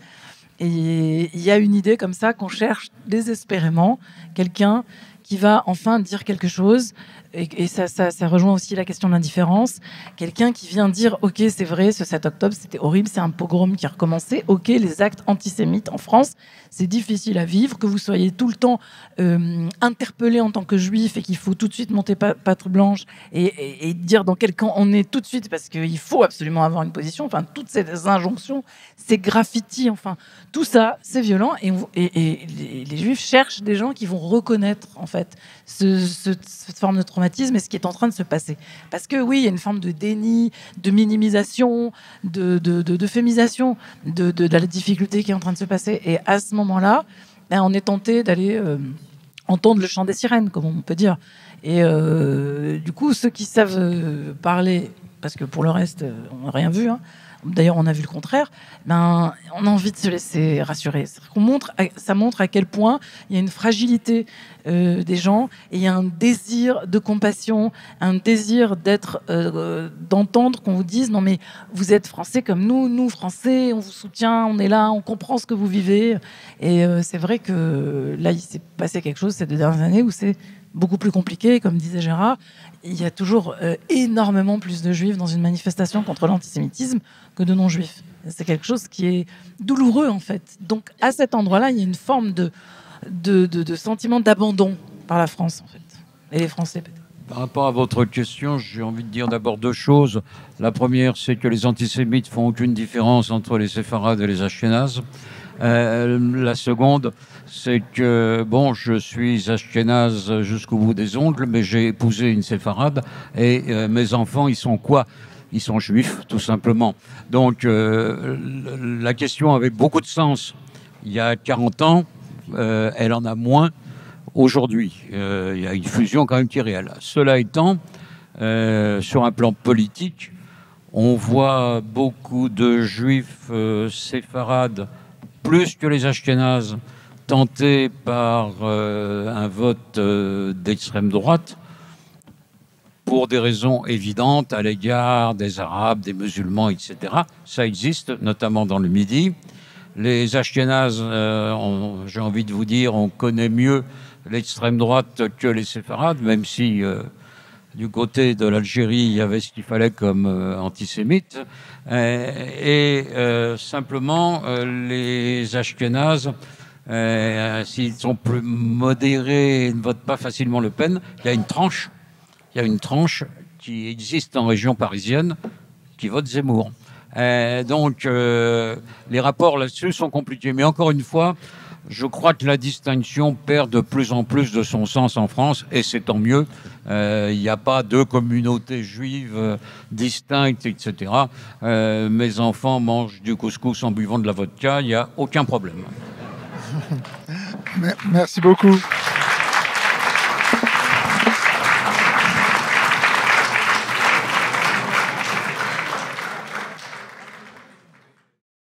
Et il y a une idée comme ça qu'on cherche désespérément quelqu'un qui va enfin dire quelque chose. Et ça rejoint aussi la question de l'indifférence. Quelqu'un qui vient dire « Ok, c'est vrai, ce 7 octobre, c'était horrible, c'est un pogrom qui a recommencé. Ok, les actes antisémites en France, c'est difficile à vivre. Que vous soyez tout le temps interpellé en tant que juif et qu'il faut tout de suite monter patte blanche et dire dans quel camp on est tout de suite parce qu'il faut absolument avoir une position. Enfin, toutes ces injonctions, ces graffitis, enfin, tout ça, c'est violent. Et les juifs cherchent des gens qui vont reconnaître, en fait, cette forme de traumatisme et ce qui est en train de se passer. Parce que oui, il y a une forme de déni, de minimisation, d'euphémisation de la difficulté qui est en train de se passer. Et à ce moment-là, on est tenté d'aller entendre le chant des sirènes, comme on peut dire. Et du coup, ceux qui savent parler, parce que pour le reste, on n'a rien vu, hein, d'ailleurs on a vu le contraire, on a envie de se laisser rassurer. Ça montre à quel point il y a une fragilité des gens et il y a un désir de compassion, un désir d'entendre qu'on vous dise non mais vous êtes français comme nous français, on vous soutient, on est là, on comprend ce que vous vivez. Et c'est vrai que là il s'est passé quelque chose ces 2 dernières années où c'est beaucoup plus compliqué, comme disait Gérard. Il y a toujours énormément plus de juifs dans une manifestation contre l'antisémitisme que de non-juifs. C'est quelque chose qui est douloureux, en fait. Donc, à cet endroit-là, il y a une forme de sentiment d'abandon par la France, en fait. Et les Français, peut-être. Par rapport à votre question, j'ai envie de dire d'abord 2 choses. La première, c'est que les antisémites font aucune différence entre les séfarades et les ashkénazes. La seconde, c'est que, bon, je suis ashkénaze jusqu'au bout des ongles, mais j'ai épousé une séfarade et mes enfants, ils sont quoi ? Ils sont juifs, tout simplement. Donc, la question avait beaucoup de sens il y a 40 ans. Elle en a moins aujourd'hui. Il y a une fusion quand même qui est réelle. Cela étant, sur un plan politique, on voit beaucoup de juifs séfarades plus que les ashkénazes tentés par un vote d'extrême droite pour des raisons évidentes à l'égard des Arabes, des musulmans, etc. Ça existe, notamment dans le Midi. Les ashkénazes, j'ai envie de vous dire, on connaît mieux l'extrême droite que les séfarades, même si du côté de l'Algérie, il y avait ce qu'il fallait comme antisémites. Simplement, les ashkénazes, s'ils sont plus modérés et ne votent pas facilement Le Pen, il y a une tranche qui existe en région parisienne qui vote Zemmour. Donc, les rapports là-dessus sont compliqués. Mais encore une fois, je crois que la distinction perd de plus en plus de son sens en France, et c'est tant mieux. Il n'y a pas 2 communautés juives distinctes, etc. Mes enfants mangent du couscous en buvant de la vodka, il n'y a aucun problème. Merci beaucoup.